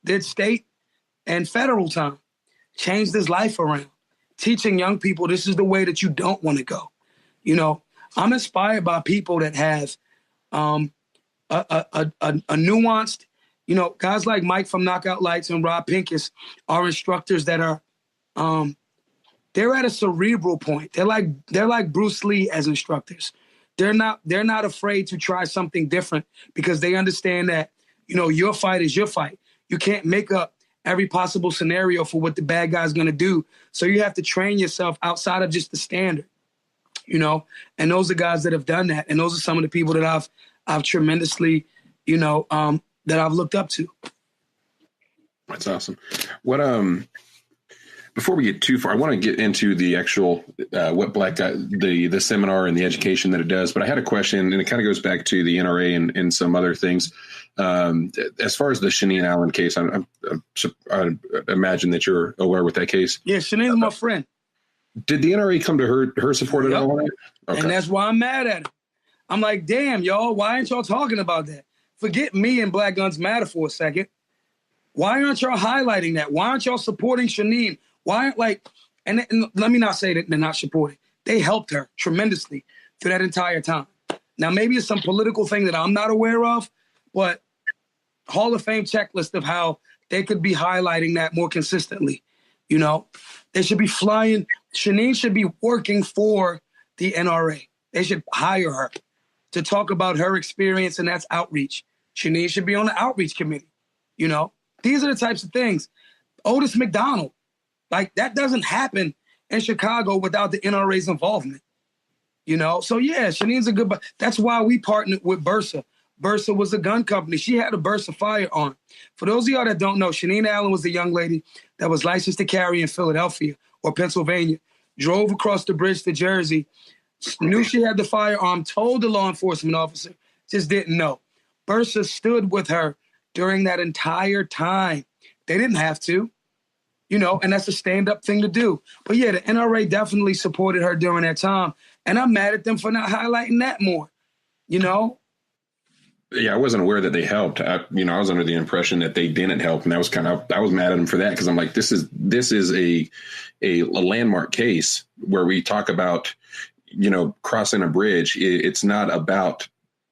did state and federal time. Changed his life around. Teaching young people this is the way that you don't want to go. I'm inspired by people that have a nuanced, guys like Mike from Knockout Lights and Rob Pincus are instructors that are, they're at a cerebral point. They're like Bruce Lee as instructors. They're not afraid to try something different because they understand that, your fight is your fight. You can't make up every possible scenario for what the bad guy's going to do. So you have to train yourself outside of just the standard, and those are guys that have done that. And those are some of the people that I've tremendously, that I've looked up to. That's awesome. What before we get too far, I want to get into the actual what Black Guy, the seminar and the education that it does. But I had a question, and it kind of goes back to the NRA and some other things. As far as the Shaneen Allen case, I imagine that you're aware with that case. Yeah, Shaneen's my friend. Did the NRA come to her support at all? Okay. And that's why I'm mad at him. I'm like, damn, y'all, why aren't y'all talking about that? Forget me and Black Guns Matter for a second. Why aren't y'all highlighting that? Why aren't y'all supporting Shaneen? Why aren't and let me not say that they're not supporting. They helped her tremendously through that entire time. Now, maybe it's some political thing that I'm not aware of, but Hall of Fame checklist of how they could be highlighting that more consistently. You know, they should be flying. Shaneen should be working for the NRA. They should hire her to talk about her experience, and that's outreach. Shaneen should be on the outreach committee. You know, these are the types of things. Otis McDonald, that doesn't happen in Chicago without the NRA's involvement. You know, so yeah, Shaneen's a good, that's why we partnered with Bursa. Bursa was a gun company. She had a Bursa firearm. For those of y'all that don't know, Shaneen Allen was the young lady that was licensed to carry in Philadelphia or Pennsylvania, drove across the bridge to Jersey, knew she had the firearm, told the law enforcement officer, just didn't know. Bursa stood with her during that entire time. They didn't have to, you know, and that's a stand-up thing to do. But yeah, the NRA definitely supported her during that time, and I'm mad at them for not highlighting that more, you know? Yeah, I wasn't aware that they helped. I was under the impression that they didn't help, and I was mad at them for that, because I'm like, this is a landmark case where we talk about, you know, crossing a bridge. It's not about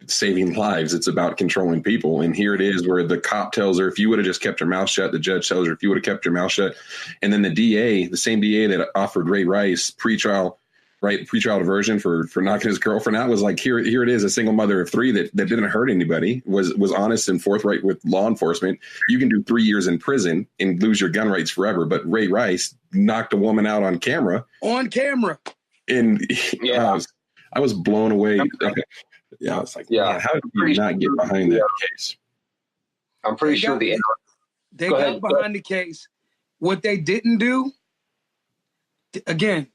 saving lives; it's about controlling people. And here it is, where the cop tells her, if you would have just kept your mouth shut, the judge tells her, if you would have kept your mouth shut, and then the DA, the same DA that offered Ray Rice pretrial diversion for knocking his girlfriend out, was like, here it is, a single mother of three that didn't hurt anybody, was honest and forthright with law enforcement. You can do 3 years in prison and lose your gun rights forever, but Ray Rice knocked a woman out on camera. And yeah, I was blown away. Okay. Yeah, I was like, man, how did you not get behind that case? I'm pretty sure they got behind the case. What they didn't do, again,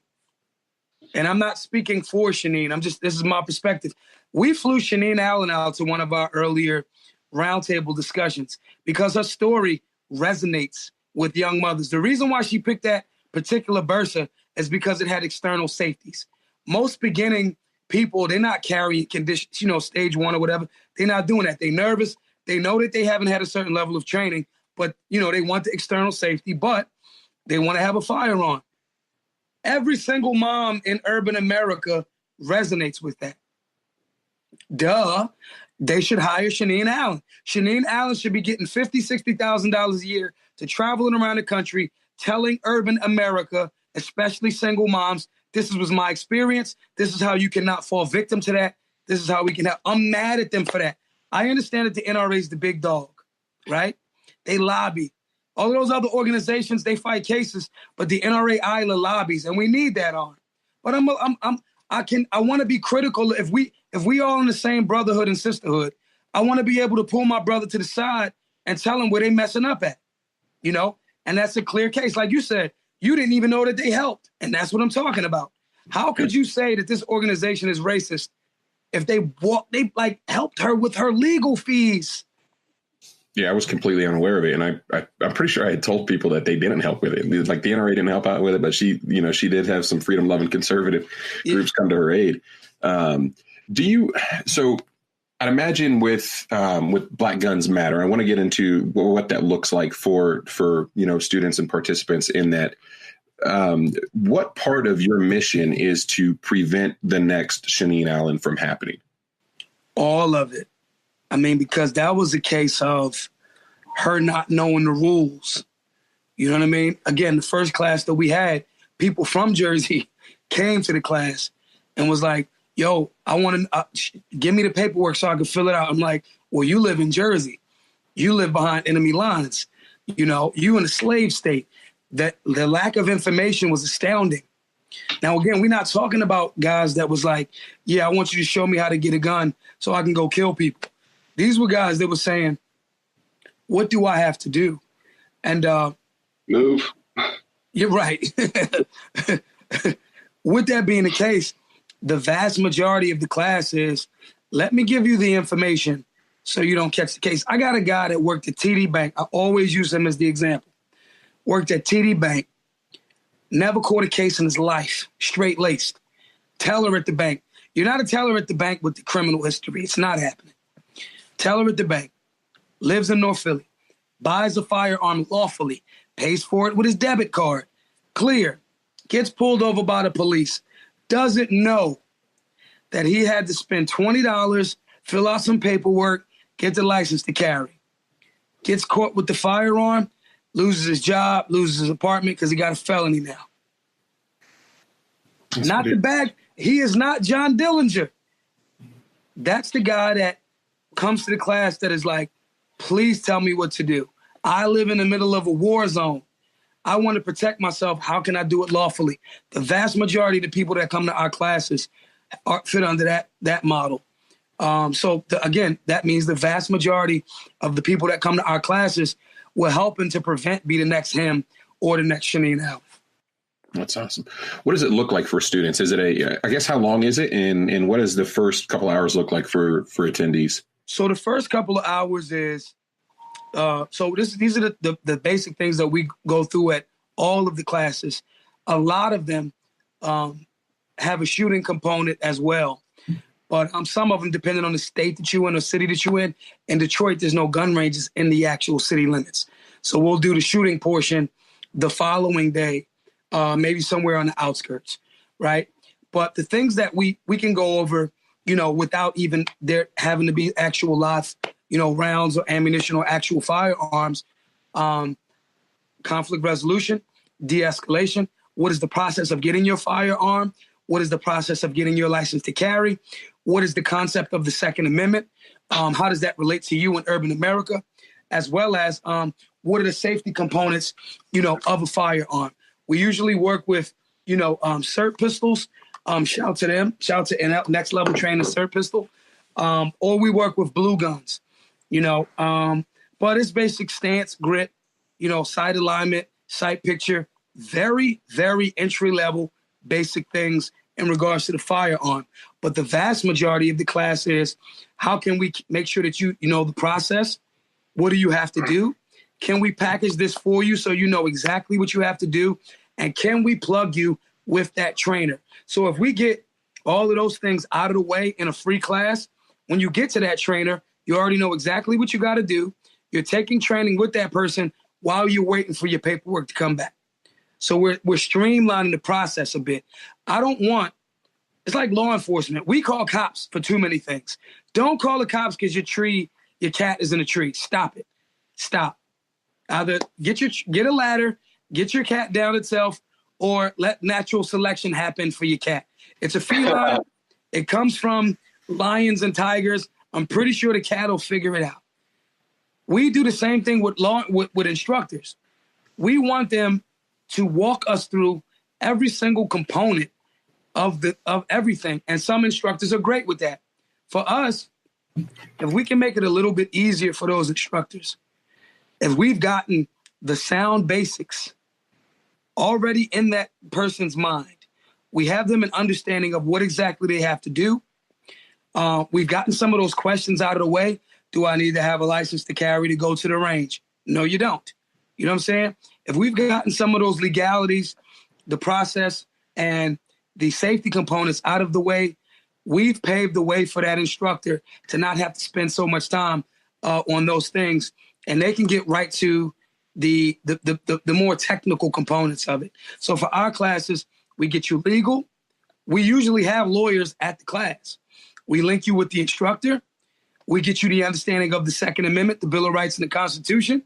and I'm not speaking for Shaneen. This is my perspective. We flew Shaneen Allen out to one of our earlier roundtable discussions because her story resonates with young mothers. The reason why she picked that particular Bursa is because it had external safeties. Most beginning people, they're not carrying conditions, you know, stage 1 or whatever. They're not doing that. They're nervous. They know that they haven't had a certain level of training, but, you know, they want the external safety, but they want to have a firearm. Every single mom in urban America resonates with that. Duh. They should hire Shaneen Allen. Shaneen Allen should be getting $50,000, $60,000 a year to traveling around the country, telling urban America, especially single moms, this was my experience. This is how you cannot fall victim to that. This is how we can help. I'm mad at them for that. I understand that the NRA is the big dog, right? They lobby. All of those other organizations, they fight cases, but the NRA ILA lobbies, and we need that on. But I want to be critical. If we all in the same brotherhood and sisterhood, I want to be able to pull my brother to the side and tell him where they messing up at, you know? And that's a clear case. Like you said, you didn't even know that they helped, and that's what I'm talking about. How could you say that this organization is racist if they helped her with her legal fees? Yeah, I was completely unaware of it, and I'm pretty sure I had told people that they didn't help with it. Like the NRA didn't help out with it, but she did have some freedom-loving conservative groups come to her aid. So I'd imagine with Black Guns Matter, I want to get into what that looks like for students and participants in that. What part of your mission is to prevent the next Shaneen Allen from happening? All of it. I mean, because that was a case of her not knowing the rules. You know what I mean? Again, the first class that we had, people from Jersey came to the class and was like, yo, I want to give me the paperwork so I can fill it out. I'm like, well, you live in Jersey. You live behind enemy lines. You know, you in a slave state. That the lack of information was astounding. Now, again, we're not talking about guys that was like, yeah, I want you to show me how to get a gun so I can go kill people. These were guys that were saying, what do I have to do? And Move. you're right. With that being the case, the vast majority of the class is, let me give you the information so you don't catch the case. I got a guy that worked at TD Bank. I always use him as the example. Worked at TD Bank, never caught a case in his life, straight-laced. Teller at the bank. You're not a teller at the bank with the criminal history. It's not happening. Teller at the bank, lives in North Philly, buys a firearm lawfully, pays for it with his debit card, clear, gets pulled over by the police, doesn't know that he had to spend $20, fill out some paperwork, get the license to carry. Gets caught with the firearm, loses his job, loses his apartment because he got a felony now. That's not the bag. He is not John Dillinger. That's the guy that comes to the class that is like, please tell me what to do. I live in the middle of a war zone. I want to protect myself. How can I do it lawfully? The vast majority of the people that come to our classes fit under that model. Again, that means the vast majority of the people that come to our classes we're helping to prevent be the next him or the next Shanine Allen. That's awesome. What does it look like for students? Is it I guess, how long is it? And what does the first couple hours look like for attendees? So the first couple of hours is, these are the basic things that we go through at all of the classes. A lot of them have a shooting component as well. But some of them, depending on the state that you're in or city that you're in. In Detroit, there's no gun ranges in the actual city limits. So we'll do the shooting portion the following day, maybe somewhere on the outskirts, right? But the things that we can go over, without even there having to be actual live, rounds or ammunition or actual firearms, conflict resolution, de-escalation. What is the process of getting your firearm? What is the process of getting your license to carry? What is the concept of the Second Amendment? How does that relate to you in urban America? As well as what are the safety components, of a firearm? We usually work with, SIRT pistols. Shout to them. Shout to next level training SIRT pistol. Or we work with blue guns, but it's basic stance, grit, sight alignment, sight picture, very, very entry level basic things in regards to the firearm. But the vast majority of the class is, how can we make sure that you know the process? What do you have to do? Can we package this for you so you know exactly what you have to do? And can we plug you with that trainer? So if we get all of those things out of the way in a free class, when you get to that trainer, you already know exactly what you got to do. You're taking training with that person while you're waiting for your paperwork to come back. So we're streamlining the process a bit. It's like law enforcement. We call cops for too many things. Don't call the cops because your cat is in a tree. Stop it. Stop. Either get a ladder, get your cat down itself, or let natural selection happen for your cat. It's a feline. It comes from lions and tigers. I'm pretty sure the cat will figure it out. We do the same thing with instructors. We want them to walk us through every single component of everything. And some instructors are great with that. For us, if we can make it a little bit easier for those instructors, if we've gotten the sound basics already in that person's mind, we have them an understanding of what exactly they have to do. We've gotten some of those questions out of the way. Do I need to have a license to carry to go to the range? No, you don't. You know what I'm saying? If we've gotten some of those legalities, the process, and the safety components out of the way, we've paved the way for that instructor to not have to spend so much time on those things, and they can get right to the more technical components of it. So for our classes, we get you legal. We usually have lawyers at the class. We link you with the instructor. We get you the understanding of the Second Amendment, the Bill of Rights, and the Constitution.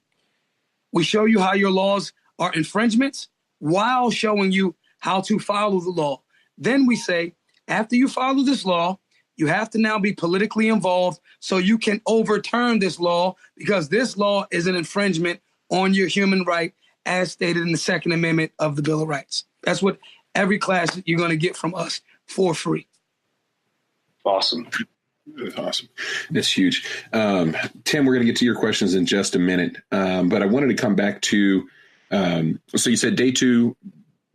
We show you how your laws are infringements while showing you how to follow the law. Then we say, after you follow this law, you have to now be politically involved so you can overturn this law, because this law is an infringement on your human right as stated in the Second Amendment of the Bill of Rights. That's what every class you're going to get from us for free. Awesome. That's awesome. That's huge. Tim, we're going to get to your questions in just a minute. But I wanted to come back to, so you said day 2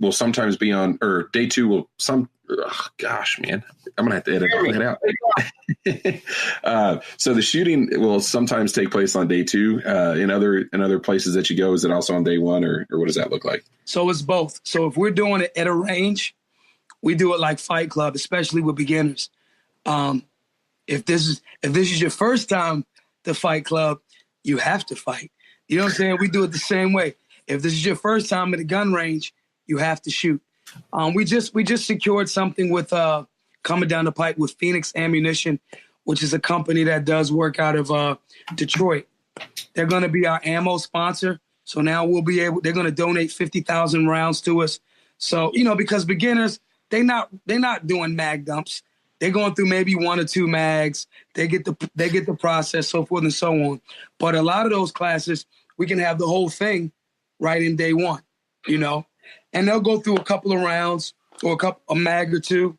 will sometimes be on, or day 2 will gosh, man, I'm going to have to edit all that out. So the shooting will sometimes take place on day 2. In other places that you go, is it also on day 1, or what does that look like? So it's both. So if we're doing it at a range, we do it like Fight Club, especially with beginners. If this is your first time to Fight Club, you have to fight. You know what I'm saying? We do it the same way. If this is your first time at a gun range, you have to shoot. We just secured something with coming down the pipe with Phoenix Ammunition, which is a company that does work out of Detroit. They're going to be our ammo sponsor. So now they're going to donate 50,000 rounds to us. So, because beginners, they're not doing mag dumps. They're going through maybe 1 or 2 mags. They get the process, so forth and so on. But a lot of those classes, we can have the whole thing right in day 1, and they'll go through a couple of rounds or a mag or 2,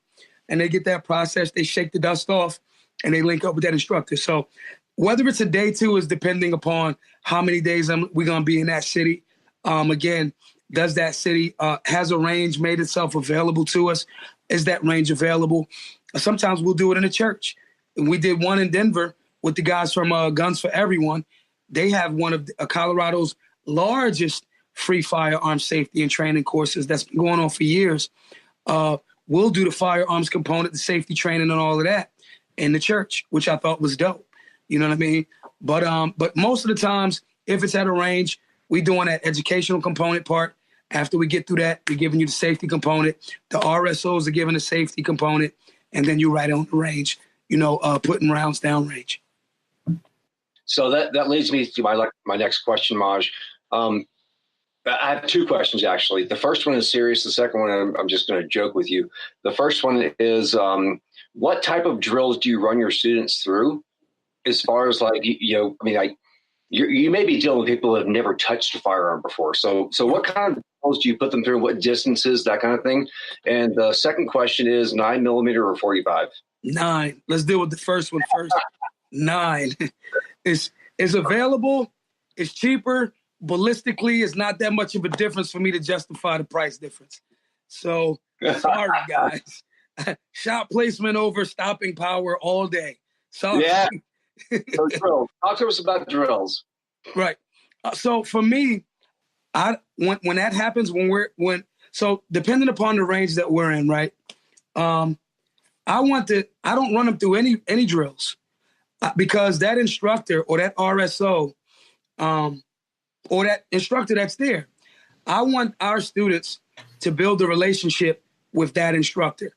and they get that process. They shake the dust off, and they link up with that instructor. So whether it's a day 2 is depending upon how many days we're going to be in that city. Again, does that city has a range made itself available to us? Is that range available? Sometimes we'll do it in a church. And we did one in Denver with the guys from Guns for Everyone. They have one of Colorado's largest free firearm safety and training courses that's been going on for years. We'll do the firearms component, the safety training and all of that in the church, which I thought was dope. You know what I mean? But most of the times, if it's at a range, we're doing that educational component part. After we get through that, we're giving you the safety component. The RSOs are giving the safety component. And then you're right on the range, putting rounds down range. So that leads me to my next question, Maj. I have 2 questions, actually. The first one is serious. The second one, I'm just going to joke with you. The first one is, what type of drills do you run your students through? As far as you may be dealing with people who have never touched a firearm before. So what kind of drills do you put them through? What distances, that kind of thing? And the second question is 9mm or 45? 9. Let's deal with the first one first. 9 is available. It's cheaper. Ballistically, it's not that much of a difference for me to justify the price difference. So sorry, guys. Shot placement over stopping power all day. Sorry. Yeah. So drills. Talk to us about drills. Right. So for me, when that happens, so depending upon the range that we're in, right? I don't run them through any drills because that instructor or that RSO, or that instructor that's there, I want our students to build a relationship with that instructor.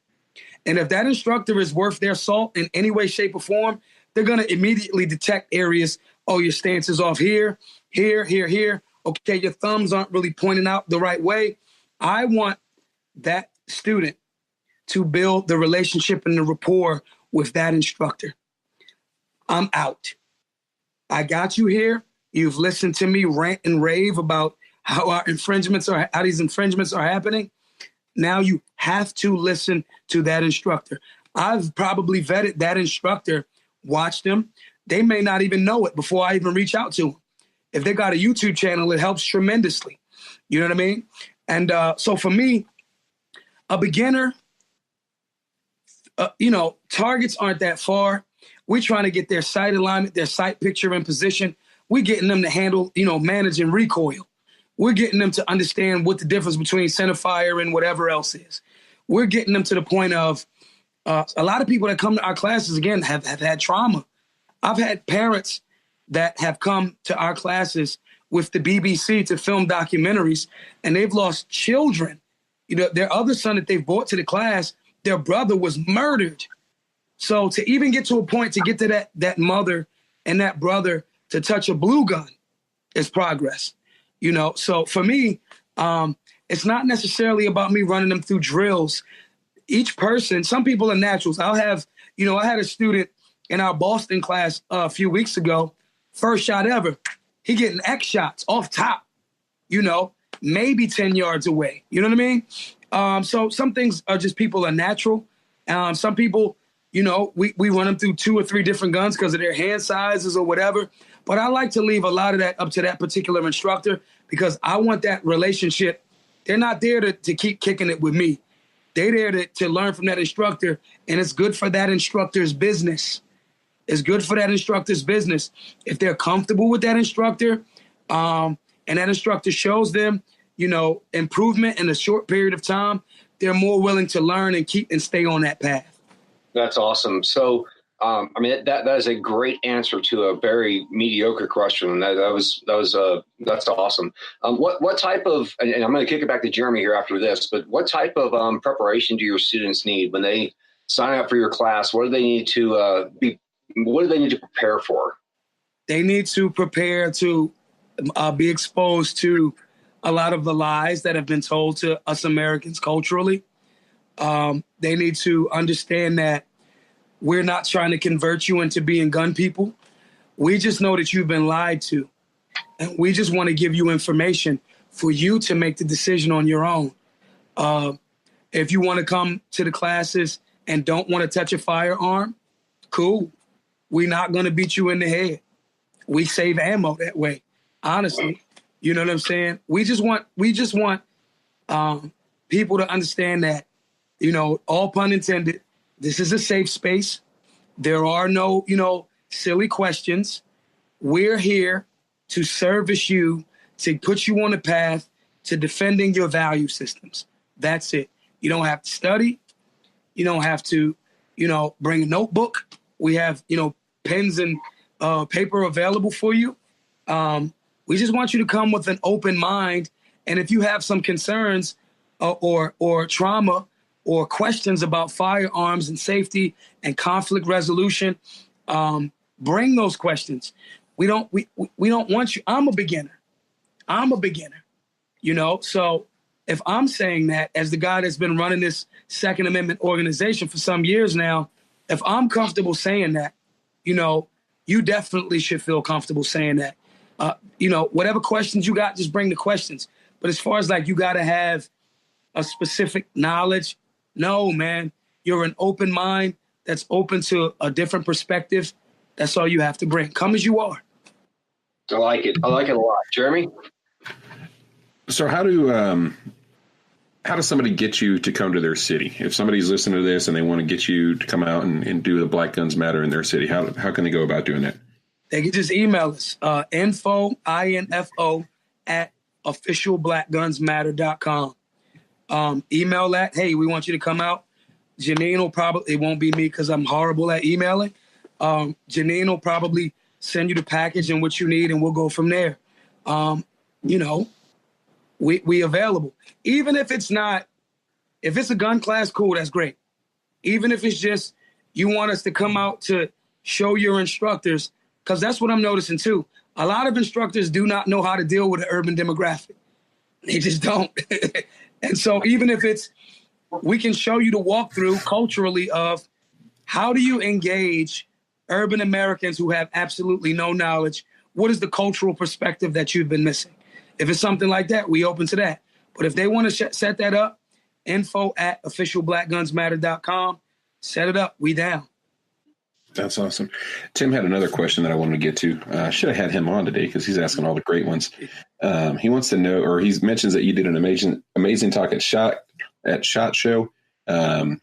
And if that instructor is worth their salt in any way, shape, or form, they're going to immediately detect areas. Oh, your stance is off here, here, here, here. Okay, your thumbs aren't really pointing out the right way. I want that student to build the relationship and the rapport with that instructor. I'm out. I got you here. You've listened to me rant and rave about how these infringements are happening. Now you have to listen to that instructor. I've probably vetted that instructor, watched them. They may not even know it before I even reach out to them. If they got a YouTube channel, it helps tremendously. You know what I mean? And so for me, a beginner, targets aren't that far. We're trying to get their sight alignment, their sight picture in position. We're getting them to handle, managing recoil. We're getting them to understand what the difference between center fire and whatever else is. We're getting them to the point of a lot of people that come to our classes, again, have had trauma. I've had parents that have come to our classes with the BBC to film documentaries, and they've lost children. Their other son that they've brought to the class, their brother was murdered. So to even get to a point to get to that mother and that brother to touch a blue gun is progress. So for me, it's not necessarily about me running them through drills. Each person, some people are naturals. I had a student in our Boston class a few weeks ago, first shot ever. He getting X shots off top, maybe 10 yards away. You know what I mean? So some things are just people are natural. Some people we run them through 2 or 3 different guns because of their hand sizes or whatever. But I like to leave a lot of that up to that particular instructor because I want that relationship. They're not there to keep kicking it with me. They're there to learn from that instructor, and it's good for that instructor's business. It's good for that instructor's business. If they're comfortable with that instructor, and that instructor shows them, improvement in a short period of time, they're more willing to learn and keep and stay on that path. That's awesome. So, that is a great answer to a very mediocre question. That's awesome. What type of, and I'm going to kick it back to Jeremy here after this, but what type of preparation do your students need when they sign up for your class? What do they need to prepare for? They need to prepare to be exposed to a lot of the lies that have been told to us Americans culturally. They need to understand that we're not trying to convert you into being gun people. We just know that you've been lied to. And we just want to give you information for you to make the decision on your own. If you want to come to the classes and don't want to touch a firearm, cool. We're not going to beat you in the head. We save ammo that way, honestly. You know what I'm saying? We just want people to understand that, all pun intended, this is a safe space. There are no, silly questions. We're here to service you, to put you on a path to defending your value systems. That's it. You don't have to study. You don't have to, bring a notebook. We have, pens and paper available for you. We just want you to come with an open mind. And if you have some concerns or trauma or questions about firearms and safety and conflict resolution, bring those questions. We don't want you. I'm a beginner. So if I'm saying that as the guy that's been running this Second Amendment organization for some years now, if I'm comfortable saying that, you definitely should feel comfortable saying that. Whatever questions you got, just bring the questions. But as far as you got to have a specific knowledge, no, man, you're an open mind that's open to a different perspective. That's all you have to bring. Come as you are. I like it a lot. Jeremy? So how does somebody get you to come to their city? If somebody's listening to this and they want to get you to come out and do the Black Guns Matter in their city, how can they go about doing that? They can just email us, info at officialblackgunsmatter.com. Email that, hey, we want you to come out. Janine will probably, it won't be me because I'm horrible at emailing. Janine will probably send you the package and what you need, and we'll go from there. We available. Even if it's a gun class, cool, that's great. Even if it's just you want us to come out to show your instructors, because that's what I'm noticing too. A lot of instructors do not know how to deal with an urban demographic. They just don't. And so even if we can show you the walkthrough culturally of how do you engage urban Americans who have absolutely no knowledge? What is the cultural perspective that you've been missing? If it's something like that, we open to that. But if they want to set that up, info at officialblackgunsmatter.com, set it up. We down. That's awesome. Tim had another question that I wanted to get to. I should have had him on today because he's asking all the great ones. He wants to know, or he mentions that you did an amazing talk at SHOT Show, and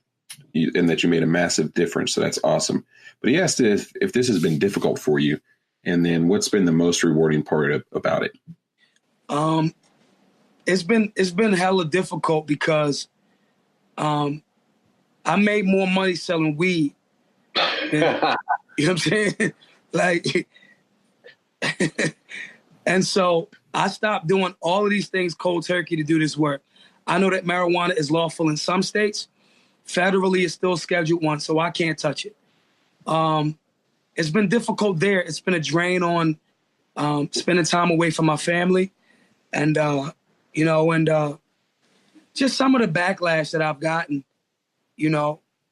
that you made a massive difference. So that's awesome. But he asked if this has been difficult for you, and then what's been the most rewarding part about it. It's been hella difficult because I made more money selling weed. You know what I'm saying? And so I stopped doing all of these things cold turkey to do this work. I know that marijuana is lawful in some states. Federally, it's still Schedule 1, so I can't touch it. It's been difficult there. It's been a drain on spending time away from my family. And, just some of the backlash that I've gotten,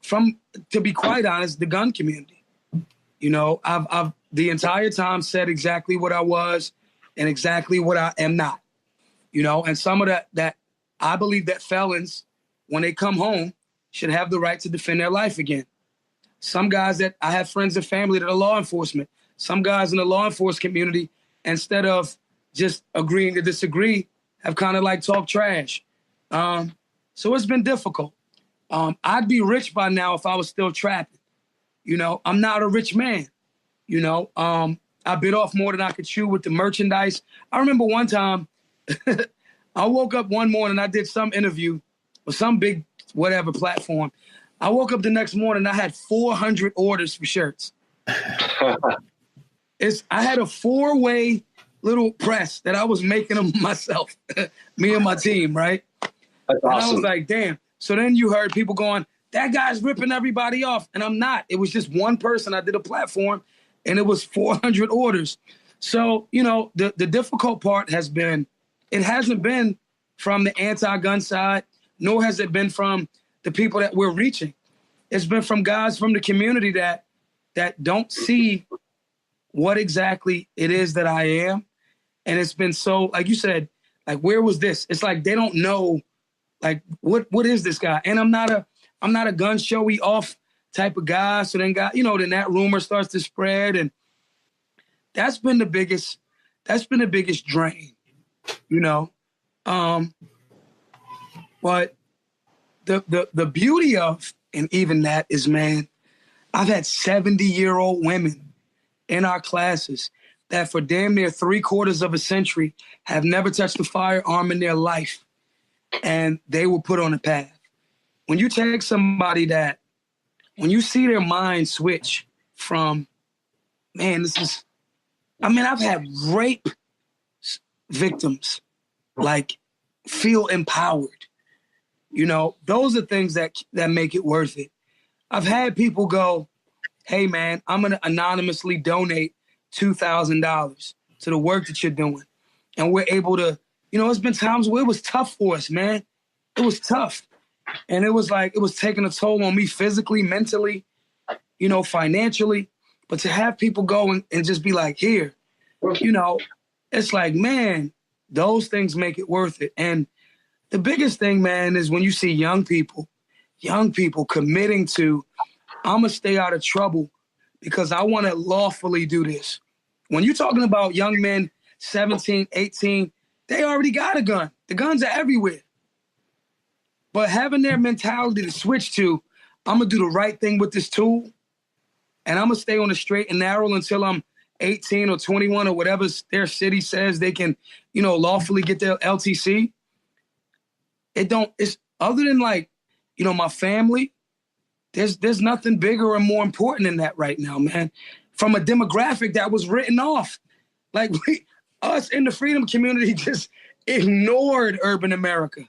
from, to be quite honest, the gun community. I've the entire time said exactly what I was and exactly what I am not. And some of that I believe that felons, when they come home, should have the right to defend their life again. Some guys that I have friends and family that are law enforcement. Some guys in the law enforcement community, instead of just agreeing to disagree, have kind of like talked trash. So it's been difficult. I'd be rich by now if I was still trapping. You know, I'm not a rich man. You know, I bit off more than I could chew with the merchandise. I remember one time I woke up one morning, I did some interview or some big whatever platform. I woke up the next morning, I had 400 orders for shirts. I had a 4-way little press that I was making them myself, me and my team, right? That's awesome. And I was like, damn. So then you heard people going, that guy's ripping everybody off. And I'm not. It was just one person. I did a platform, and it was 400 orders. So, you know, the difficult part has been, it hasn't been from the anti-gun side, nor has it been from the people that we're reaching. It's been from guys from the community that don't see what exactly it is that I am. And it's been so, like you said, like, where was this? It's like they don't know, like, what is this guy? And I'm not a gun showy off type of guy. So then that rumor starts to spread, and that's been the biggest drain, you know. But the beauty of, and even that is, man, I've had 70-year-old women in our classes that for damn near 3/4 of a century have never touched a firearm in their life, and they were put on a path. When you take somebody that, when you see their mind switch from, man, I've had rape victims, like, feel empowered. You know, those are things that make it worth it. I've had people go, hey, man, I'm going to anonymously donate $2,000 to the work that you're doing. And we're able to, you know, it's been times where it was tough for us, man. It was tough. And it was like, it was taking a toll on me physically, mentally, you know, financially. But to have people go and just be like, here, you know, it's like, man, those things make it worth it. And the biggest thing, man, is when you see young people committing to, I'm going to stay out of trouble because I want to lawfully do this. When you're talking about young men, 17, 18, they already got a gun. The guns are everywhere. But having their mentality to switch to, I'm going to do the right thing with this tool, and I'm going to stay on the straight and narrow until I'm 18 or 21 or whatever their city says they can, you know, lawfully get their LTC. It's other than, like, you know, my family, there's nothing bigger or more important than that right now, man. From a demographic that was written off. Like, us in the freedom community just ignored urban America.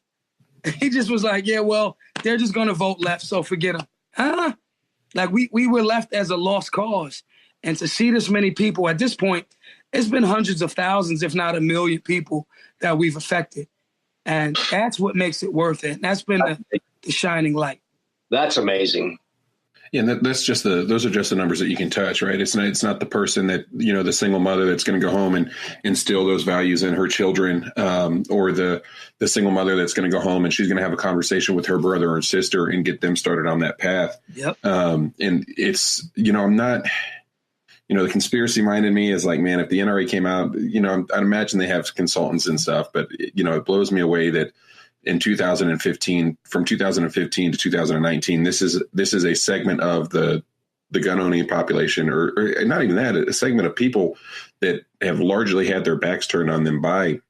He just was like, yeah, well, they're just going to vote left, so forget them. Huh? Like, we were left as a lost cause. And to see this many people at this point, it's been hundreds of thousands, if not 1 million people that we've affected. And that's what makes it worth it. And that's been the shining light. That's amazing. Yeah, and those are just the numbers that you can touch, right? It's not the person that, you know, the single mother that's going to go home and instill those values in her children, or the single mother that's going to go home and she's going to have a conversation with her brother or sister and get them started on that path. Yep. And it's, you know, I'm not, you know, the conspiracy mind in me is like, man, if the NRA came out, you know, I'd imagine they have consultants and stuff, but, you know, it blows me away that in 2015, from 2015 to 2019, this is a segment of the gun owning population, or not even that, a segment of people that have largely had their backs turned on them by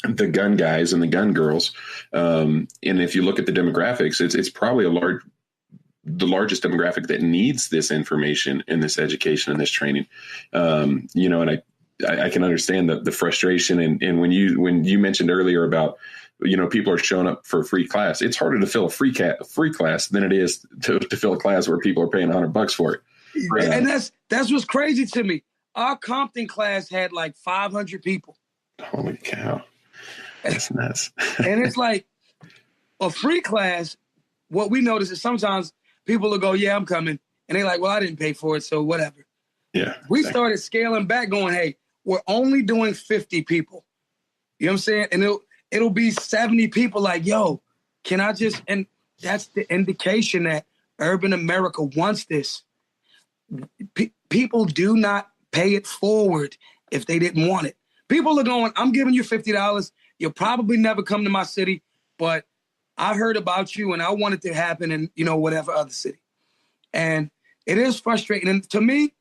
the gun guys and the gun girls. And if you look at the demographics, it's probably the largest demographic that needs this information and this education and this training. You know, and I can understand the frustration. And when you mentioned earlier about, you know, people are showing up for a free class, it's harder to fill a free class than it is to fill a class where people are paying $100 for it. And that's what's crazy to me. Our Compton class had like 500 people. Holy cow. That's nuts. And it's like a free class. What we notice is sometimes people will go, yeah, I'm coming. And they're like, well, I didn't pay for it, so whatever. Yeah. We started scaling back going, hey, we're only doing 50 people. You know what I'm saying? And it'll be 70 people like, yo, can I just, and that's the indication that urban America wants this. people do not pay it forward if they didn't want it. People are going, I'm giving you $50. You'll probably never come to my city, but I heard about you and I want it to happen in, whatever other city. And it is frustrating. And to me,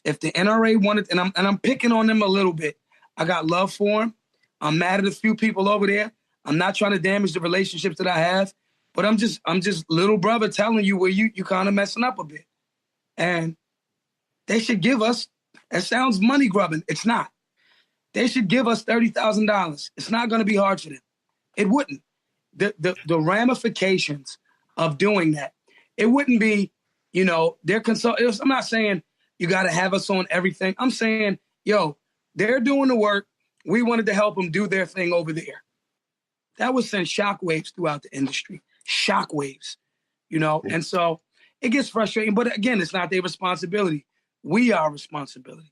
if the NRA wanted, and I'm picking on them a little bit, I got love for them. I'm mad at a few people over there. I'm not trying to damage the relationships that I have, but I'm just little brother telling you where you kind of messing up a bit. And they should give us, it sounds money grubbing. It's not. They should give us $30,000. It's not going to be hard for them. It wouldn't. The ramifications of doing that, it wouldn't be, they're I'm not saying you got to have us on everything. I'm saying, they're doing the work. We wanted to help them do their thing over there. That would send shockwaves throughout the industry. Shockwaves, And so it gets frustrating. But again, it's not their responsibility. We are responsibility.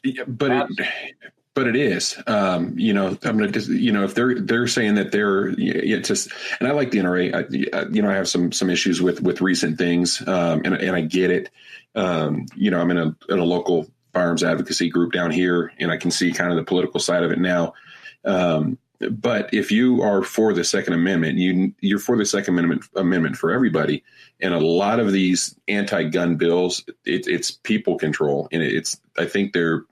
Yeah, but it is. I'm gonna just, if they're saying that they're just, and I like the NRA. I have some issues with recent things, and I get it. I'm in a local firearms advocacy group down here, and I can see kind of the political side of it now. But if you are for the Second Amendment, you're for the Second Amendment for everybody. And a lot of these anti-gun bills, it's people control, and I think they're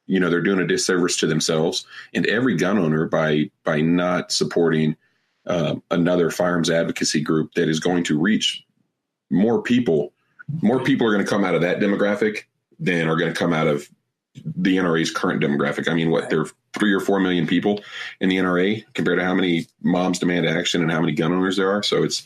doing a disservice to themselves and every gun owner by not supporting another firearms advocacy group that is going to reach more people. More people are going to come out of that demographic than are going to come out of the NRA's current demographic. I mean, there are 3 or 4 million people in the NRA compared to how many moms demand action and how many gun owners there are. So it's,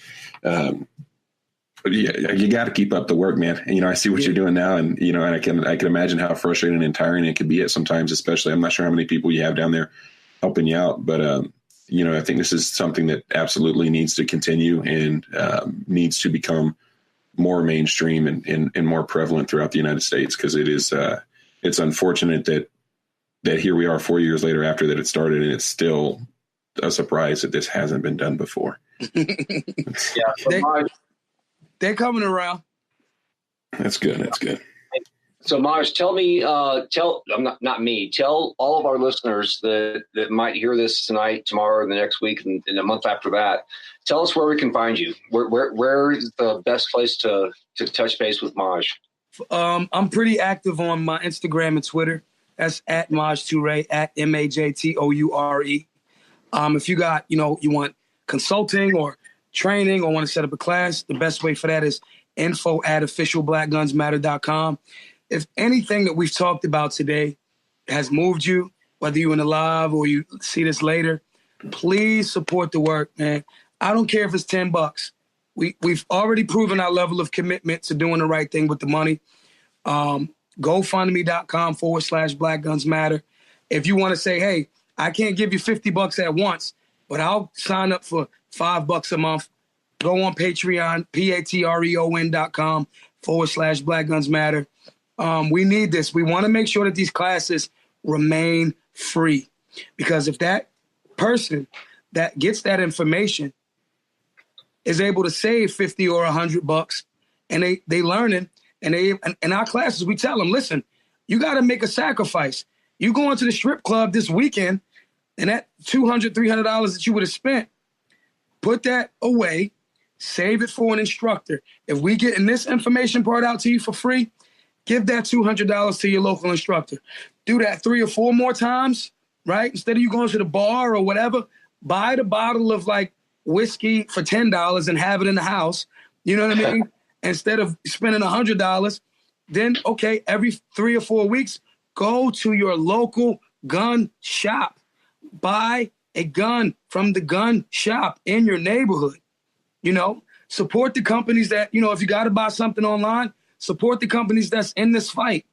you got to keep up the work, man. And, I see what you're doing now, and, and I can imagine how frustrating and tiring it could be at sometimes, especially, I'm not sure how many people you have down there helping you out, but, I think this is something that absolutely needs to continue and needs to become more mainstream and more prevalent throughout the United States. Cause it is, it's unfortunate that here we are 4 years later after that it started, and it's still a surprise that this hasn't been done before. They're coming around. That's good. That's good. So Maj, tell all of our listeners that might hear this tonight, tomorrow, the next week, and a month after that, tell us where we can find you. Where is the best place to touch base with Maj? I'm pretty active on my Instagram and Twitter. That's at Maj Toure, at MAJTOURE. If you got, you want consulting or training or want to set up a class, the best way for that is info@officialblackgunsmatter.com. If anything that we've talked about today has moved you, whether you're in the live or you see this later, please support the work, man. I don't care if it's $10. We've already proven our level of commitment to doing the right thing with the money. GoFundMe.com/Black Guns Matter. If you want to say, hey, I can't give you $50 at once, but I'll sign up for $5 a month, go on Patreon, patreon.com/Black Guns Matter. We need this. We want to make sure that these classes remain free, because if that person that gets that information is able to save $50 or $100, and they learning, and in our classes we tell them, listen, you got to make a sacrifice. You go into the strip club this weekend, and that $200, $300 that you would have spent, put that away, save it for an instructor. If we getting this information part out to you for free, give that $200 to your local instructor. Do that 3 or 4 more times, right? Instead of you going to the bar or whatever, buy the bottle of whiskey for $10 and have it in the house. You know what I mean? Instead of spending $100, then, okay, every 3 or 4 weeks, go to your local gun shop. Buy a gun from the gun shop in your neighborhood. Support the companies that, if you got to buy something online, support the companies that's in this fight.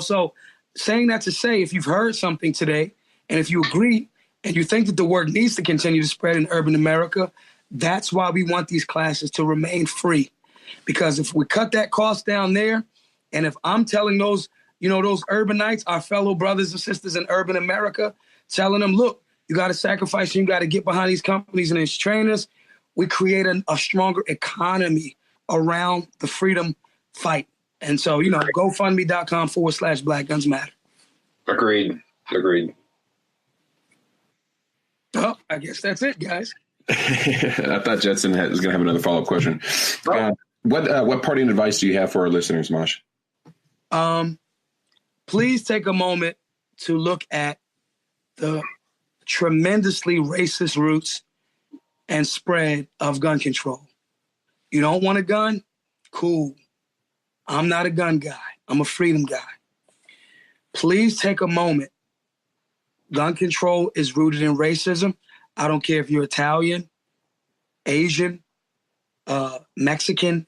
So saying that to say, if you've heard something today, and if you agree, and you think that the work needs to continue to spread in urban America, that's why we want these classes to remain free. Because if we cut that cost down there, and if I'm telling those urbanites, our fellow brothers and sisters in urban America, telling them, look, you got to sacrifice and you got to get behind these companies and these trainers, we create a stronger economy around the freedom fight. And so, you know, GoFundMe.com/Black Guns Matter. Agreed. Oh, I guess that's it, guys. I thought Jetson was going to have another follow-up question. What parting advice do you have for our listeners, Maj? Please take a moment to look at the tremendously racist roots and spread of gun control. You don't want a gun? Cool. I'm not a gun guy. I'm a freedom guy. Please take a moment. Gun control is rooted in racism. I don't care if you're Italian, Asian, Mexican,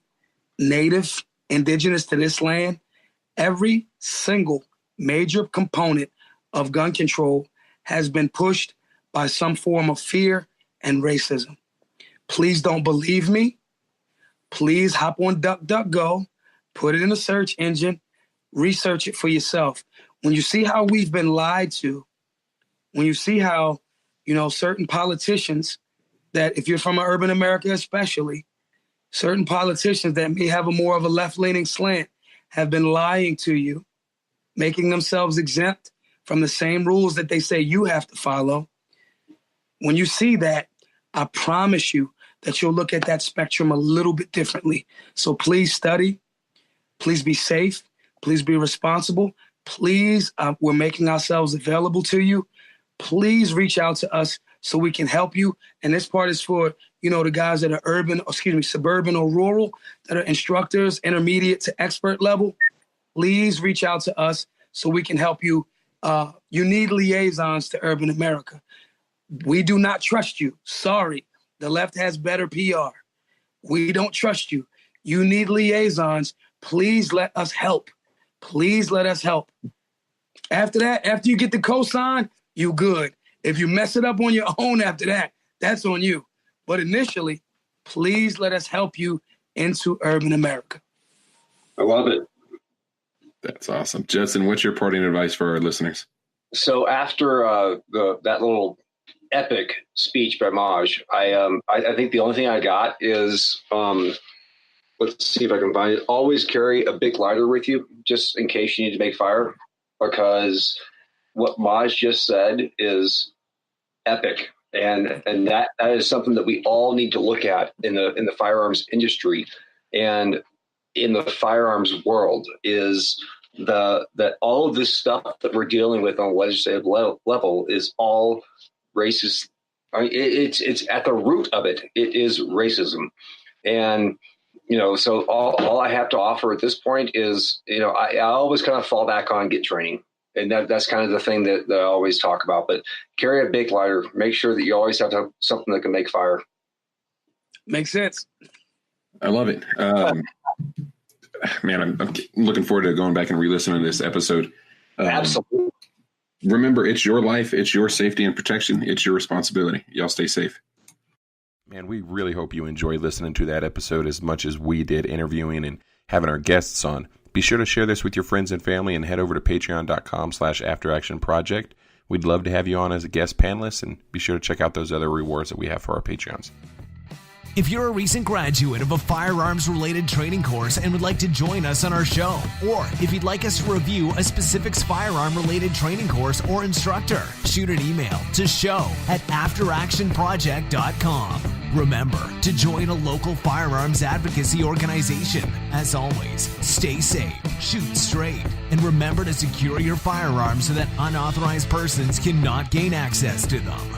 Native, indigenous to this land. Every single major component of gun control has been pushed by some form of fear and racism. Please don't believe me. Please hop on DuckDuckGo, put it in a search engine, research it for yourself. When you see how we've been lied to, when you see how, you know, certain politicians that, if you're from urban America especially, certain politicians that may have a more of a left-leaning slant have been lying to you, making themselves exempt from the same rules that they say you have to follow. When you see that, I promise you that you'll look at that spectrum a little bit differently. So please study. Please be safe. Please be responsible. Please, we're making ourselves available to you. Please reach out to us so we can help you. And this part is for, you know, the guys that are suburban or rural, that are instructors, intermediate to expert level. Please reach out to us so we can help you. You need liaisons to urban America. We do not trust you. Sorry. The left has better PR. We don't trust you. You need liaisons. Please let us help. Please let us help. After that, after you get the cosign, you good. If you mess it up on your own after that, that's on you. But initially, please let us help you into urban America. I love it. That's awesome. Jetson, what's your parting advice for our listeners? So after that little epic speech by Maj, I think the only thing I got is, let's see if I can find it. Always carry a big lighter with you, just in case you need to make fire, because what Maj just said is epic, and that is something that we all need to look at in the firearms industry and in the firearms world, is that all of this stuff that we're dealing with on a legislative level is all racist. I mean, it's at the root of it. It is racism. And, you know, so all I have to offer at this point is, you know, I always kind of fall back on get training. And that's kind of the thing that I always talk about. But carry a bake lighter. Make sure that you always have to have something that can make fire. Makes sense. I love it. Man, I'm looking forward to going back and re-listening to this episode. Absolutely. Remember, it's your life, it's your safety and protection, it's your responsibility. Y'all stay safe. Man, we really hope you enjoyed listening to that episode as much as we did interviewing and having our guests on. Be sure to share this with your friends and family and head over to patreon.com/afteractionproject. We'd love to have you on as a guest panelist, and be sure to check out those other rewards that we have for our Patreons. If you're a recent graduate of a firearms-related training course and would like to join us on our show, or if you'd like us to review a specific firearm-related training course or instructor, shoot an email to show@afteractionproject.com. Remember to join a local firearms advocacy organization. As always, stay safe, shoot straight, and remember to secure your firearms so that unauthorized persons cannot gain access to them.